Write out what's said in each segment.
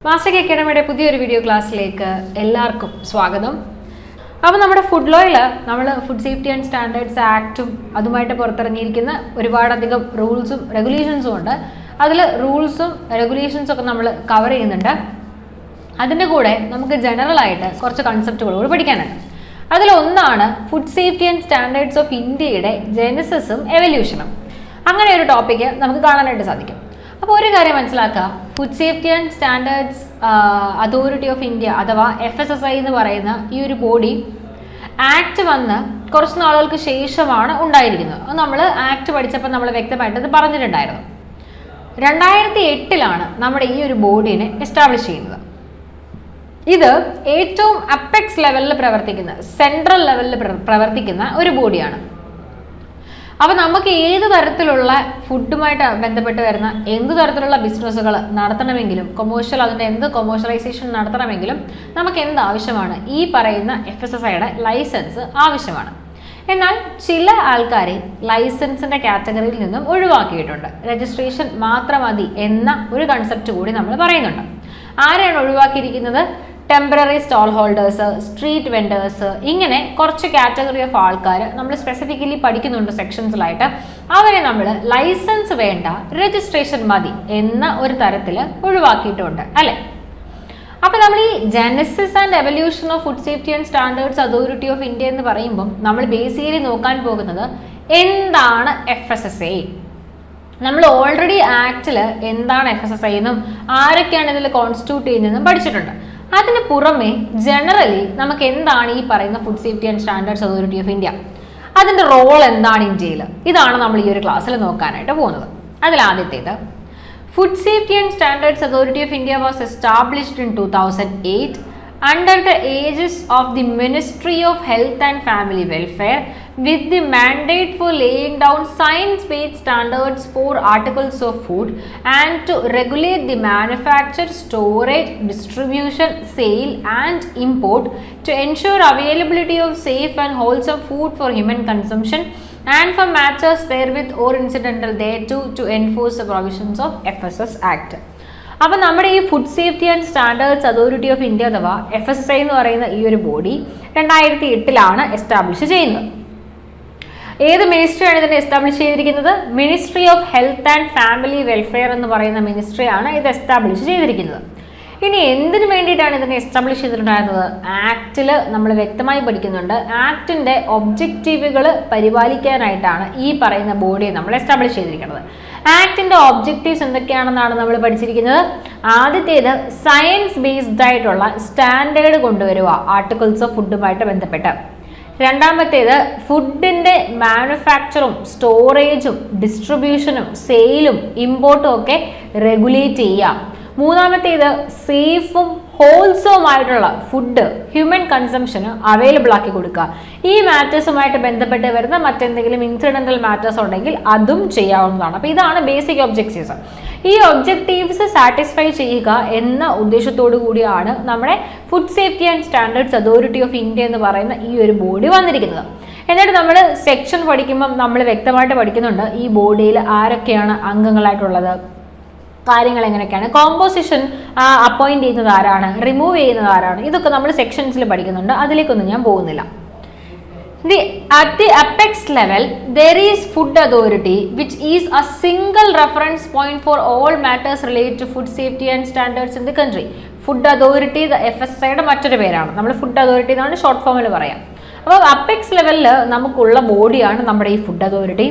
Master അക്കാഡമിയുടെ പുതിയൊരു video ക്ലാസ്സിലേക്ക് എല്ലാവർക്കും സ്വാഗതം. അപ്പോൾ നമ്മുടെ ഫുഡ് ലോയിൽ നമ്മൾ ഫുഡ് സേഫ്റ്റി ആൻഡ് സ്റ്റാൻഡേർഡ്സ് ആക്റ്റും അതുമായിട്ട് പുറത്തിറങ്ങിയിരിക്കുന്ന ഒരുപാടധികം റൂൾസും റെഗുലേഷൻസും ഉണ്ട്. അതിൽ റൂൾസും റെഗുലേഷൻസും ഒക്കെ നമ്മൾ കവർ ചെയ്യുന്നുണ്ട്. അതിൻ്റെ കൂടെ നമുക്ക് ജനറലായിട്ട് കുറച്ച് കൺസെപ്റ്റുകൾ കൂടി പഠിക്കാനുണ്ട്. അതിലൊന്നാണ് food safety and standards of ഇന്ത്യയുടെ ജെനസിസും എവല്യൂഷനും. അങ്ങനെ ഒരു ടോപ്പിക്ക് നമുക്ക് കാണാനായിട്ട് സാധിക്കും. അപ്പോൾ ഒരു കാര്യം മനസ്സിലാക്കുക, food safety and standards authority of India അഥവാ FSSAI എന്ന് പറയുന്ന ഈ ഒരു ബോഡി ആക്ട് വന്ന് കുറച്ച് നാളുകൾക്ക് ശേഷമാണ് ഉണ്ടായിരിക്കുന്നത്. അത് നമ്മൾ ആക്ട് പഠിച്ചപ്പോൾ നമ്മൾ വ്യക്തമായിട്ട് അത് പറഞ്ഞിട്ടുണ്ടായിരുന്നു. 2008 നമ്മുടെ ഈ ഒരു ബോഡീനെ എസ്റ്റാബ്ലിഷ് ചെയ്യുന്നത്. ഇത് ഏറ്റവും അപ്പെക്സ് ലെവലിൽ പ്രവർത്തിക്കുന്ന, സെൻട്രൽ ലെവലിൽ പ്രവർത്തിക്കുന്ന ഒരു ബോഡിയാണ്. അപ്പോൾ നമുക്ക് ഏത് തരത്തിലുള്ള ഫുഡുമായിട്ട് ബന്ധപ്പെട്ട് വരുന്ന എന്ത് തരത്തിലുള്ള ബിസിനസ്സുകൾ നടത്തണമെങ്കിലും അതിൻ്റെ എന്ത് കൊമേഴ്ഷ്യലൈസേഷൻ നടത്തണമെങ്കിലും നമുക്ക് എന്ത് ആവശ്യമാണ്? ഈ പറയുന്ന FSSAIയുടെ ലൈസൻസ് ആവശ്യമാണ്. എന്നാൽ ചില ആൾക്കാരെ ലൈസൻസിൻ്റെ കാറ്റഗറിയിൽ നിന്നും ഒഴിവാക്കിയിട്ടുണ്ട്. രജിസ്ട്രേഷൻ മാത്രം മതി എന്ന ഒരു കൺസെപ്റ്റ് കൂടി നമ്മൾ പറയുന്നുണ്ട്. ആരെയാണ് ഒഴിവാക്കിയിരിക്കുന്നത്? Temporary stall holders, street vendors, ഇങ്ങനെ കുറച്ച് കാറ്റഗറി ഓഫ് ആൾക്കാർ നമ്മൾ സ്പെസിഫിക്കലി പഠിക്കുന്നുണ്ട് സെക്ഷൻസിലായിട്ട്. അവരെ നമ്മൾ ലൈസൻസ് വേണ്ട, രജിസ്ട്രേഷൻ മതി എന്ന ഒരു തരത്തിൽ ഒഴിവാക്കിയിട്ടുണ്ട്, അല്ലേ? അപ്പോൾ നമ്മൾ ഈ Genesis and evolution of food safety and standards authority of India എന്ന് പറയുമ്പം നമ്മൾ ബേസിക്കലി നോക്കാൻ പോകുന്നത് എന്താണ് FSSAI. നമ്മൾ ഓൾറെഡി ആക്റ്റിൽ എന്താണ് FSSAI എന്നും ആരൊക്കെയാണ് ഇതിൽ കോൺസ്റ്റിറ്റ്യൂട്ട് ചെയ്യുന്നതെന്നും പഠിച്ചിട്ടുണ്ട്. അതിന് പുറമെ ജനറലി നമുക്ക് എന്താണ് ഈ പറയുന്ന food safety and standards authority of India, അതിൻ്റെ റോൾ എന്താണ് ഇന്ത്യയിൽ, ഇതാണ് നമ്മൾ ഈ ഒരു ക്ലാസ്സിൽ നോക്കാനായിട്ട് പോകുന്നത്. അതിൽ ആദ്യത്തേത്, food safety and standards authority of India was established in 2008 under the aegis of the Ministry of Health and Family Welfare with the mandate for laying down science-based standards for articles of food and to regulate the manufacture, storage, distribution, sale and import to ensure availability of safe and wholesome food for human consumption and for matters therewith or incidental thereto to enforce the provisions of FSS Act. അപ്പോൾ നമ്മുടെ ഈ food safety and standards authority of India അഥവാ FSSAI എന്ന് പറയുന്ന ഈ ഒരു body 2008 establish ചെയ്യുന്നത്. ഏത് മിനിസ്ട്രിയാണ് ഇതിനെ എസ്റ്റാബ്ലിഷ് ചെയ്തിരിക്കുന്നത്? Ministry of health and family welfare എന്ന് പറയുന്ന മിനിസ്ട്രിയാണ് ഇത് എസ്റ്റാബ്ലിഷ് ചെയ്തിരിക്കുന്നത്. ഇനി എന്തിനു വേണ്ടിയിട്ടാണ് ഇതിനെ എസ്റ്റാബ്ലിഷ് ചെയ്തിട്ടുണ്ടായിരുന്നത്? ആക്റ്റിൽ നമ്മൾ വ്യക്തമായി പഠിക്കുന്നുണ്ട്. ആക്ടിൻ്റെ ഒബ്ജക്റ്റീവുകൾ പരിപാലിക്കാനായിട്ടാണ് ഈ പറയുന്ന ബോഡിയെ നമ്മൾ എസ്റ്റാബ്ലിഷ് ചെയ്തിരിക്കുന്നത്. ആക്ടിൻ്റെ ഒബ്ജക്റ്റീവ്സ് എന്തൊക്കെയാണെന്നാണ് നമ്മൾ പഠിച്ചിരിക്കുന്നത്. ആദ്യത്തേത്, സയൻസ് ബേസ്ഡ് ആയിട്ടുള്ള സ്റ്റാൻഡേർഡ് കൊണ്ടുവരിക ആർട്ടിക്കിൾസ് ഓഫ് ഫുഡുമായിട്ട് ബന്ധപ്പെട്ട്. രണ്ടാമത്തേത്, ഫുഡിൻ്റെ മാനുഫാക്ചറും സ്റ്റോറേജും ഡിസ്ട്രിബ്യൂഷനും സെയിലും ഇമ്പോർട്ടും ഒക്കെ റെഗുലേറ്റ് ചെയ്യുക. മൂന്നാമത്തേത്, സേഫും ഹോൾസവുമായിട്ടുള്ള ഫുഡ് ഹ്യൂമൻ കൺസംഷന് അവൈലബിൾ ആക്കി കൊടുക്കുക. ഈ മാറ്റേഴ്സുമായിട്ട് ബന്ധപ്പെട്ട് വരുന്ന മറ്റെന്തെങ്കിലും ഇൻസിഡൻ്റൽ മാറ്റേഴ്സ് ഉണ്ടെങ്കിൽ അതും ചെയ്യാവുന്നതാണ്. അപ്പോൾ ഇതാണ് ബേസിക് ഒബ്ജക്റ്റീവ്സ്. ഈ ഒബ്ജക്റ്റീവ്സ് സാറ്റിസ്ഫൈ ചെയ്യുക എന്ന ഉദ്ദേശത്തോടു കൂടിയാണ് നമ്മുടെ food safety and standards authority of India എന്ന് പറയുന്ന ഈ ഒരു ബോഡി വന്നിരിക്കുന്നത്. എന്നിട്ട് നമ്മൾ സെക്ഷൻ പഠിക്കുമ്പം നമ്മൾ വ്യക്തമായിട്ട് പഠിക്കുന്നുണ്ട് ഈ ബോഡിയിൽ ആരൊക്കെയാണ് അംഗങ്ങളായിട്ടുള്ളത്, കാര്യങ്ങൾ എങ്ങനെയൊക്കെയാണ്, കോമ്പോസിഷൻ അപ്പോയിന്റ് ചെയ്യുന്നത് ആരാണ്, റിമൂവ് ചെയ്യുന്നത് ആരാണ്, ഇതൊക്കെ നമ്മൾ സെക്ഷൻസിൽ പഠിക്കുന്നുണ്ട്. അതിലേക്കൊന്നും ഞാൻ പോകുന്നില്ല. At the apex level, there is food authority, which is a single reference point for all matters related to food safety and standards in the country. Food authority FSSAIയുടെ മറ്റൊരു പേരാണ്. നമ്മൾ ഫുഡ് അതോറിറ്റി എന്നാണ് ഷോർട്ട് ഫോമിൽ പറയാം. അപ്പോൾ apex ലെവലിൽ നമുക്കുള്ള ബോഡിയാണ് നമ്മുടെ ഈ ഫുഡ് അതോറിറ്റി.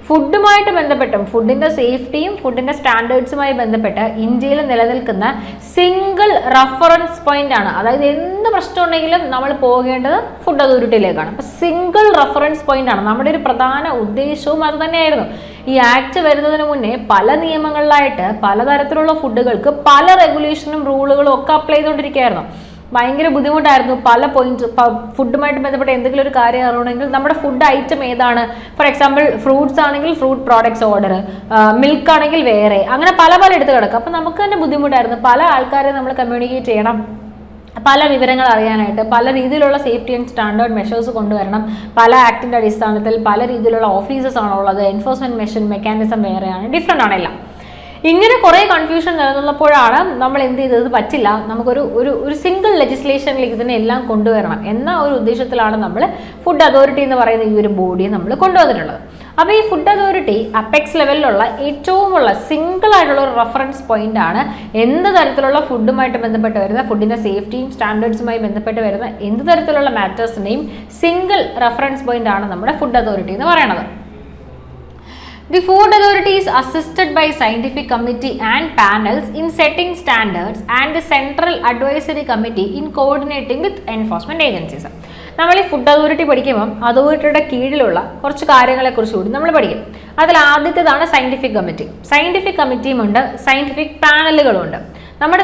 ഫുഡുമായിട്ട് ബന്ധപ്പെട്ടും ഫുഡിൻ്റെ സേഫ്റ്റിയും ഫുഡിൻ്റെ സ്റ്റാൻഡേർഡ്സുമായി ബന്ധപ്പെട്ട് ഇന്ത്യയിൽ നിലനിൽക്കുന്ന സിംഗിൾ റെഫറൻസ് പോയിന്റ് ആണ്. അതായത് എന്ത് പ്രശ്നം ഉണ്ടെങ്കിലും നമ്മൾ പോകേണ്ടത് ഫുഡ് അതോറിറ്റിയിലേക്കാണ്. അപ്പോൾ സിംഗിൾ റെഫറൻസ് പോയിന്റ് ആണ്. നമ്മുടെ ഒരു പ്രധാന ഉദ്ദേശവും അത് തന്നെയായിരുന്നു. ഈ ആക്ട് വരുന്നതിന് മുന്നേ പല നിയമങ്ങളിലായിട്ട് പലതരത്തിലുള്ള ഫുഡുകൾക്ക് പല റെഗുലേഷനും റൂളുകളും ഒക്കെ അപ്ലൈ ചെയ്തുകൊണ്ടിരിക്കുകയായിരുന്നു. ഭയങ്കര ബുദ്ധിമുട്ടായിരുന്നു. പല പോയിന്റ് ഫുഡുമായിട്ട് ബന്ധപ്പെട്ട എന്തെങ്കിലും ഒരു കാര്യം അറിയണമെങ്കിൽ നമ്മുടെ ഫുഡ് ഐറ്റം ഏതാണ്, ഫോർ എക്സാമ്പിൾ ഫ്രൂട്ട്സ് ആണെങ്കിൽ ഫ്രൂട്ട് പ്രോഡക്ട്സ് ഓർഡർ, മിൽക്ക് ആണെങ്കിൽ വേറെ, അങ്ങനെ പല എടുത്ത് കിടക്കും. അപ്പം നമുക്ക് തന്നെ ബുദ്ധിമുട്ടായിരുന്നു. പല ആൾക്കാരെ നമ്മൾ കമ്മ്യൂണിക്കേറ്റ് ചെയ്യണം, പല വിവരങ്ങൾ അറിയാനായിട്ട് പല രീതിയിലുള്ള സേഫ്റ്റി ആൻഡ് സ്റ്റാൻഡേർഡ് മെഷേഴ്സ് കൊണ്ടുവരണം. പല ആക്ടിൻ്റെ അടിസ്ഥാനത്തിൽ പല രീതിയിലുള്ള ഓഫീസസ് ആണുള്ളത്. എൻഫോഴ്സ്മെൻറ്റ് മെഷീൻ മെക്കാനിസം വേറെയാണ്, ഡിഫറെൻ്റ് ആണെല്ലാം. ഇങ്ങനെ കുറേ കൺഫ്യൂഷൻ നിലനിന്നപ്പോഴാണ് നമ്മൾ എന്ത് ചെയ്തത്, പറ്റില്ല, നമുക്കൊരു ഒരു സിംഗിൾ ലെജിസ്ലേഷനിലേക്ക് ഇതിനെല്ലാം കൊണ്ടുവരണം എന്ന ഒരു ഉദ്ദേശത്തിലാണ് നമ്മൾ ഫുഡ് അതോറിറ്റി എന്ന് പറയുന്ന ഈ ഒരു ബോഡിയെ നമ്മൾ കൊണ്ടുവന്നിട്ടുള്ളത്. അപ്പോൾ ഈ ഫുഡ് അതോറിറ്റി അപ്പെക്സ് ലെവലിലുള്ള ഏറ്റവും സിംഗിൾ ആയിട്ടുള്ള ഒരു റെഫറൻസ് പോയിന്റ് ആണ്. എന്ത് തരത്തിലുള്ള ഫുഡുമായിട്ട് ബന്ധപ്പെട്ട് വരുന്ന, ഫുഡിന്റെ സേഫ്റ്റിയും സ്റ്റാൻഡേർഡ്സുമായി ബന്ധപ്പെട്ട് വരുന്ന എന്ത് തരത്തിലുള്ള മാറ്റേഴ്സിനെയും സിംഗിൾ റെഫറൻസ് പോയിന്റ് ആണ് നമ്മുടെ ഫുഡ് അതോറിറ്റി എന്ന് പറയുന്നത്. The Food Authority is assisted by scientific committee and panels in setting standards and the Central Advisory Committee in coordinating with enforcement agencies. നമ്മൾ ഈ ഫുഡ് അതോറിറ്റി പഠിക്കുമ്പം അതോറിറ്റിയുടെ കീഴിലുള്ള കുറച്ച് കാര്യങ്ങളെക്കുറിച്ച് കൂടി നമ്മൾ പഠിക്കും. അതിൽ ആദ്യത്തേതാണ് സയന്റിഫിക് കമ്മിറ്റി. സയന്റിഫിക് കമ്മിറ്റിയും ഉണ്ട്, സയന്റിഫിക് പാനലുകളും ഉണ്ട്. നമ്മുടെ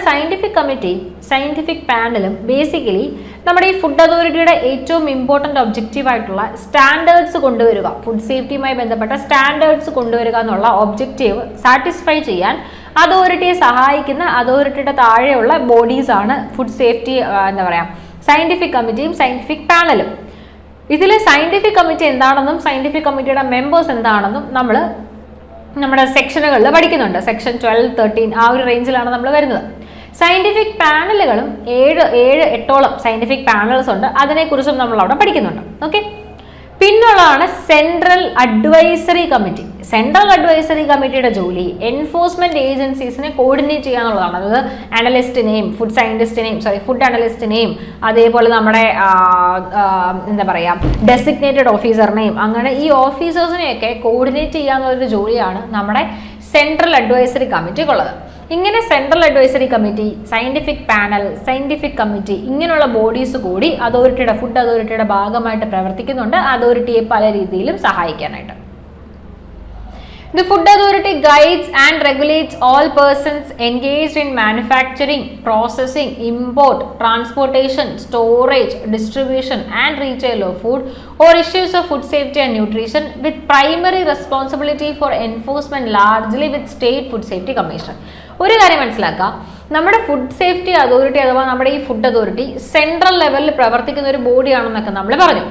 സയന്റിഫിക് പാനലും ബേസിക്കലി നമ്മുടെ ഈ ഫുഡ് അതോറിറ്റിയുടെ ഏറ്റവും ഇമ്പോർട്ടൻ്റ് ഒബ്ജക്റ്റീവ് ആയിട്ടുള്ള സ്റ്റാൻഡേർഡ്സ് കൊണ്ടുവരിക, ഫുഡ് സേഫ്റ്റിയുമായി ബന്ധപ്പെട്ട സ്റ്റാൻഡേർഡ്സ് കൊണ്ടുവരിക എന്നുള്ള ഒബ്ജക്റ്റീവ് സാറ്റിസ്ഫൈ ചെയ്യാൻ അതോറിറ്റിയെ സഹായിക്കുന്ന അതോറിറ്റിയുടെ താഴെയുള്ള ബോഡീസ് ആണ് ഫുഡ് സേഫ്റ്റി സയന്റിഫിക് കമ്മിറ്റിയും സയന്റിഫിക് പാനലും. ഇതിൽ സയന്റിഫിക് കമ്മിറ്റി എന്താണെന്നും സയന്റിഫിക് കമ്മിറ്റിയുടെ മെമ്പേഴ്സ് എന്താണെന്നും നമ്മൾ നമ്മുടെ സെക്ഷനുകളിൽ പഠിക്കുന്നുണ്ട്. സെക്ഷൻ 12, 13 ആ ഒരു റേഞ്ചിലാണ് നമ്മൾ വരുന്നത്. സയന്റിഫിക് പാനലുകളും 7-8ഓളം സയന്റിഫിക് പാനൽസ് ഉണ്ട്. അതിനെക്കുറിച്ചും നമ്മൾ അവിടെ പഠിക്കുന്നുണ്ട്. ഓക്കെ, പിന്നുള്ളതാണ് central advisory committee. Central advisory കമ്മിറ്റിയുടെ ജോലി എൻഫോഴ്സ്മെന്റ് ഏജൻസീസിനെ കോർഡിനേറ്റ് ചെയ്യുക എന്നുള്ളതാണ്. അതായത് അനലിസ്റ്റിനെയും ഫുഡ് അനലിസ്റ്റിനെയും അതേപോലെ നമ്മുടെ ഡെസിഗ്നേറ്റഡ് ഓഫീസറിനെയും അങ്ങനെ ഈ ഓഫീസേഴ്സിനെയൊക്കെ കോർഡിനേറ്റ് ചെയ്യുക എന്നുള്ളൊരു ജോലിയാണ് നമ്മുടെ സെൻട്രൽ അഡ്വൈസറി കമ്മിറ്റിക്കുള്ളത്. ഇങ്ങനെ central advisory committee, scientific panel, scientific committee ഇങ്ങനെയുള്ള ബോഡീസ് കൂടി ഫുഡ് അതോറിറ്റിയുടെ ഭാഗമായിട്ട് പ്രവർത്തിക്കുന്നുണ്ട്, അതോറിറ്റിയെ പല രീതിയിലും സഹായിക്കാനായിട്ട്. The Food Authority guides and regulates all persons engaged in manufacturing, processing, import, transportation, storage, distribution and retail of food or issues of food safety and nutrition with primary responsibility for enforcement largely with State Food Safety Commission. ഒരു കാര്യം മനസ്സിലാക്കുക, നമ്മുടെ food safety authority അഥവാ നമ്മുടെ ഈ food authority central ലെവലിൽ പ്രവർത്തിക്കുന്ന ഒരു ബോഡിയാണെന്നൊക്കെ നമ്മൾ പറഞ്ഞു.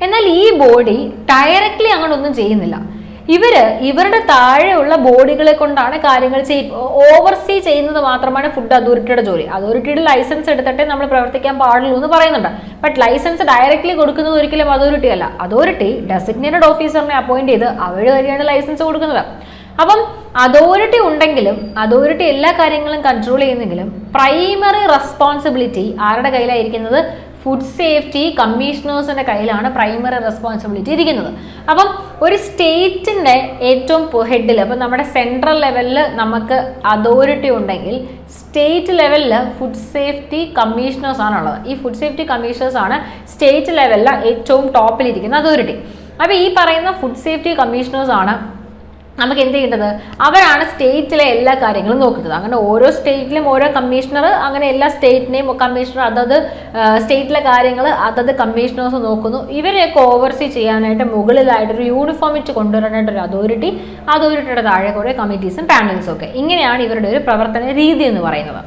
എന്നാൽ ഈ ബോഡി ഡയറക്റ്റ്ലി അങ്ങോട്ടൊന്നും ചെയ്യുന്നില്ല. ഇവരുടെ താഴെയുള്ള ബോഡികളെ കൊണ്ടാണ് കാര്യങ്ങൾ ഓവർസീ ചെയ്യുന്നത് മാത്രമാണ് ഫുഡ് അതോറിറ്റിയുടെ ജോലി. അതോറിറ്റിയുടെ ലൈസൻസ് എടുത്തിട്ടേ നമ്മൾ പ്രവർത്തിക്കാൻ പാടുള്ളൂ എന്ന് പറയുന്നുണ്ട്. ബട്ട് ലൈസൻസ് ഡയറക്റ്റ്ലി കൊടുക്കുന്നത് ഒരിക്കലും അതോറിറ്റി അല്ല. അതോറിറ്റി ഡെസിഗ്നേറ്റഡ് ഓഫീസറിനെ അപ്പോയിന്റ് ചെയ്ത് അവർ വഴിയാണ് ലൈസൻസ് കൊടുക്കുന്നത്. അപ്പം അതോറിറ്റി ഉണ്ടെങ്കിലും അതോറിറ്റി എല്ലാ കാര്യങ്ങളും കൺട്രോൾ ചെയ്യുന്നെങ്കിലും പ്രൈമറി റെസ്പോൺസിബിലിറ്റി ആരുടെ കയ്യിലായിരിക്കുന്നത്? ഫുഡ് സേഫ്റ്റി കമ്മീഷണേഴ്സിന്റെ കയ്യിലാണ് പ്രൈമറി റെസ്പോൺസിബിലിറ്റി ഇരിക്കുന്നത്. അപ്പം ഒരു സ്റ്റേറ്റിന്റെ ഏറ്റവും ഹെഡിൽ, അപ്പം നമ്മുടെ സെൻട്രൽ ലെവലിൽ നമുക്ക് അതോറിറ്റി ഉണ്ടെങ്കിൽ സ്റ്റേറ്റ് ലെവലിൽ ഫുഡ് സേഫ്റ്റി കമ്മീഷണേഴ്സ് ആണുള്ളത്. ഈ ഫുഡ് സേഫ്റ്റി കമ്മീഷണേഴ്സ് ആണ് സ്റ്റേറ്റ് ലെവലിൽ ഏറ്റവും ടോപ്പിലിരിക്കുന്ന അതോറിറ്റി. അപ്പോൾ ഈ പറയുന്ന ഫുഡ് സേഫ്റ്റി കമ്മീഷണേഴ്സ് ആണ് നമുക്ക് എന്ത് ചെയ്യേണ്ടത്? അവരാണ് സ്റ്റേറ്റിലെ എല്ലാ കാര്യങ്ങളും നോക്കുന്നത്. അങ്ങനെ ഓരോ സ്റ്റേറ്റിലും ഓരോ കമ്മീഷണർ, അങ്ങനെ എല്ലാ സ്റ്റേറ്റിനെയും കമ്മീഷണർ അതത് സ്റ്റേറ്റിലെ കാര്യങ്ങൾ അതത് കമ്മീഷണേഴ്സ് നോക്കുന്നു. ഇവരെയൊക്കെ ഓവർസീ ചെയ്യാനായിട്ട് മുകളിലായിട്ടൊരു യൂണിഫോമിറ്റി കൊണ്ടുവരാനായിട്ടൊരു അതോറിറ്റിയുടെ താഴെ കുറേ കമ്മിറ്റീസും പാനൽസും ഒക്കെ. ഇങ്ങനെയാണ് ഇവരുടെ ഒരു പ്രവർത്തന രീതി എന്ന് പറയുന്നത്.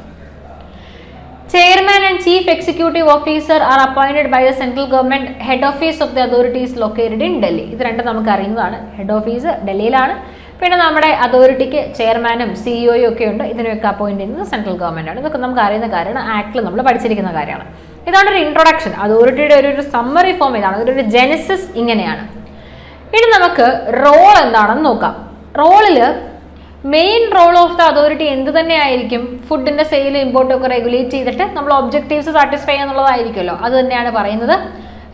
Chairman and Chief Executive Officer are appointed by the central government. Head office of the authority is located in Delhi. ഇത് രണ്ടും നമുക്ക് അറിയുന്നതാണ്. ഹെഡ് ഓഫീസ് ഡൽഹിയിലാണ്. പിന്നെ നമ്മുടെ അതോറിറ്റിക്ക് ചെയർമാനും സിഇഒയും ഒക്കെ ഉണ്ട്. ഇതിനൊക്കെ അപ്പോയിന്റ് ചെയ്യുന്നത് സെൻട്രൽ ഗവൺമെന്റ് ആണ്. ഇതൊക്കെ നമുക്ക് അറിയുന്ന കാര്യമാണ്, ആക്ടിൽ നമ്മൾ പഠിച്ചിരിക്കുന്ന കാര്യമാണ്. ഇതാണ് ഒരു ഇൻട്രൊഡക്ഷൻ. അതോറിറ്റിയുടെ ഒരു സമ്മറി ഫോം ഇതാണ്, ഒരു ജെനസിസ് ഇങ്ങനെയാണ്. ഇനി നമുക്ക് റോൾ എന്താണെന്ന് നോക്കാം. റോളില് main role of the authority എന്ത് തന്നെ ആയിരിക്കും? ഫുഡിന്റെ സെയിൽ ഇമ്പോർട്ടും ഒക്കെ റെഗുലേറ്റ് ചെയ്തിട്ട് നമ്മൾ ഒബ്ജക്റ്റീവ്സ് സാറ്റിസ്ഫൈ ചെയ്യാന്നുള്ളതായിരിക്കുമല്ലോ. അത് തന്നെയാണ് പറയുന്നത്.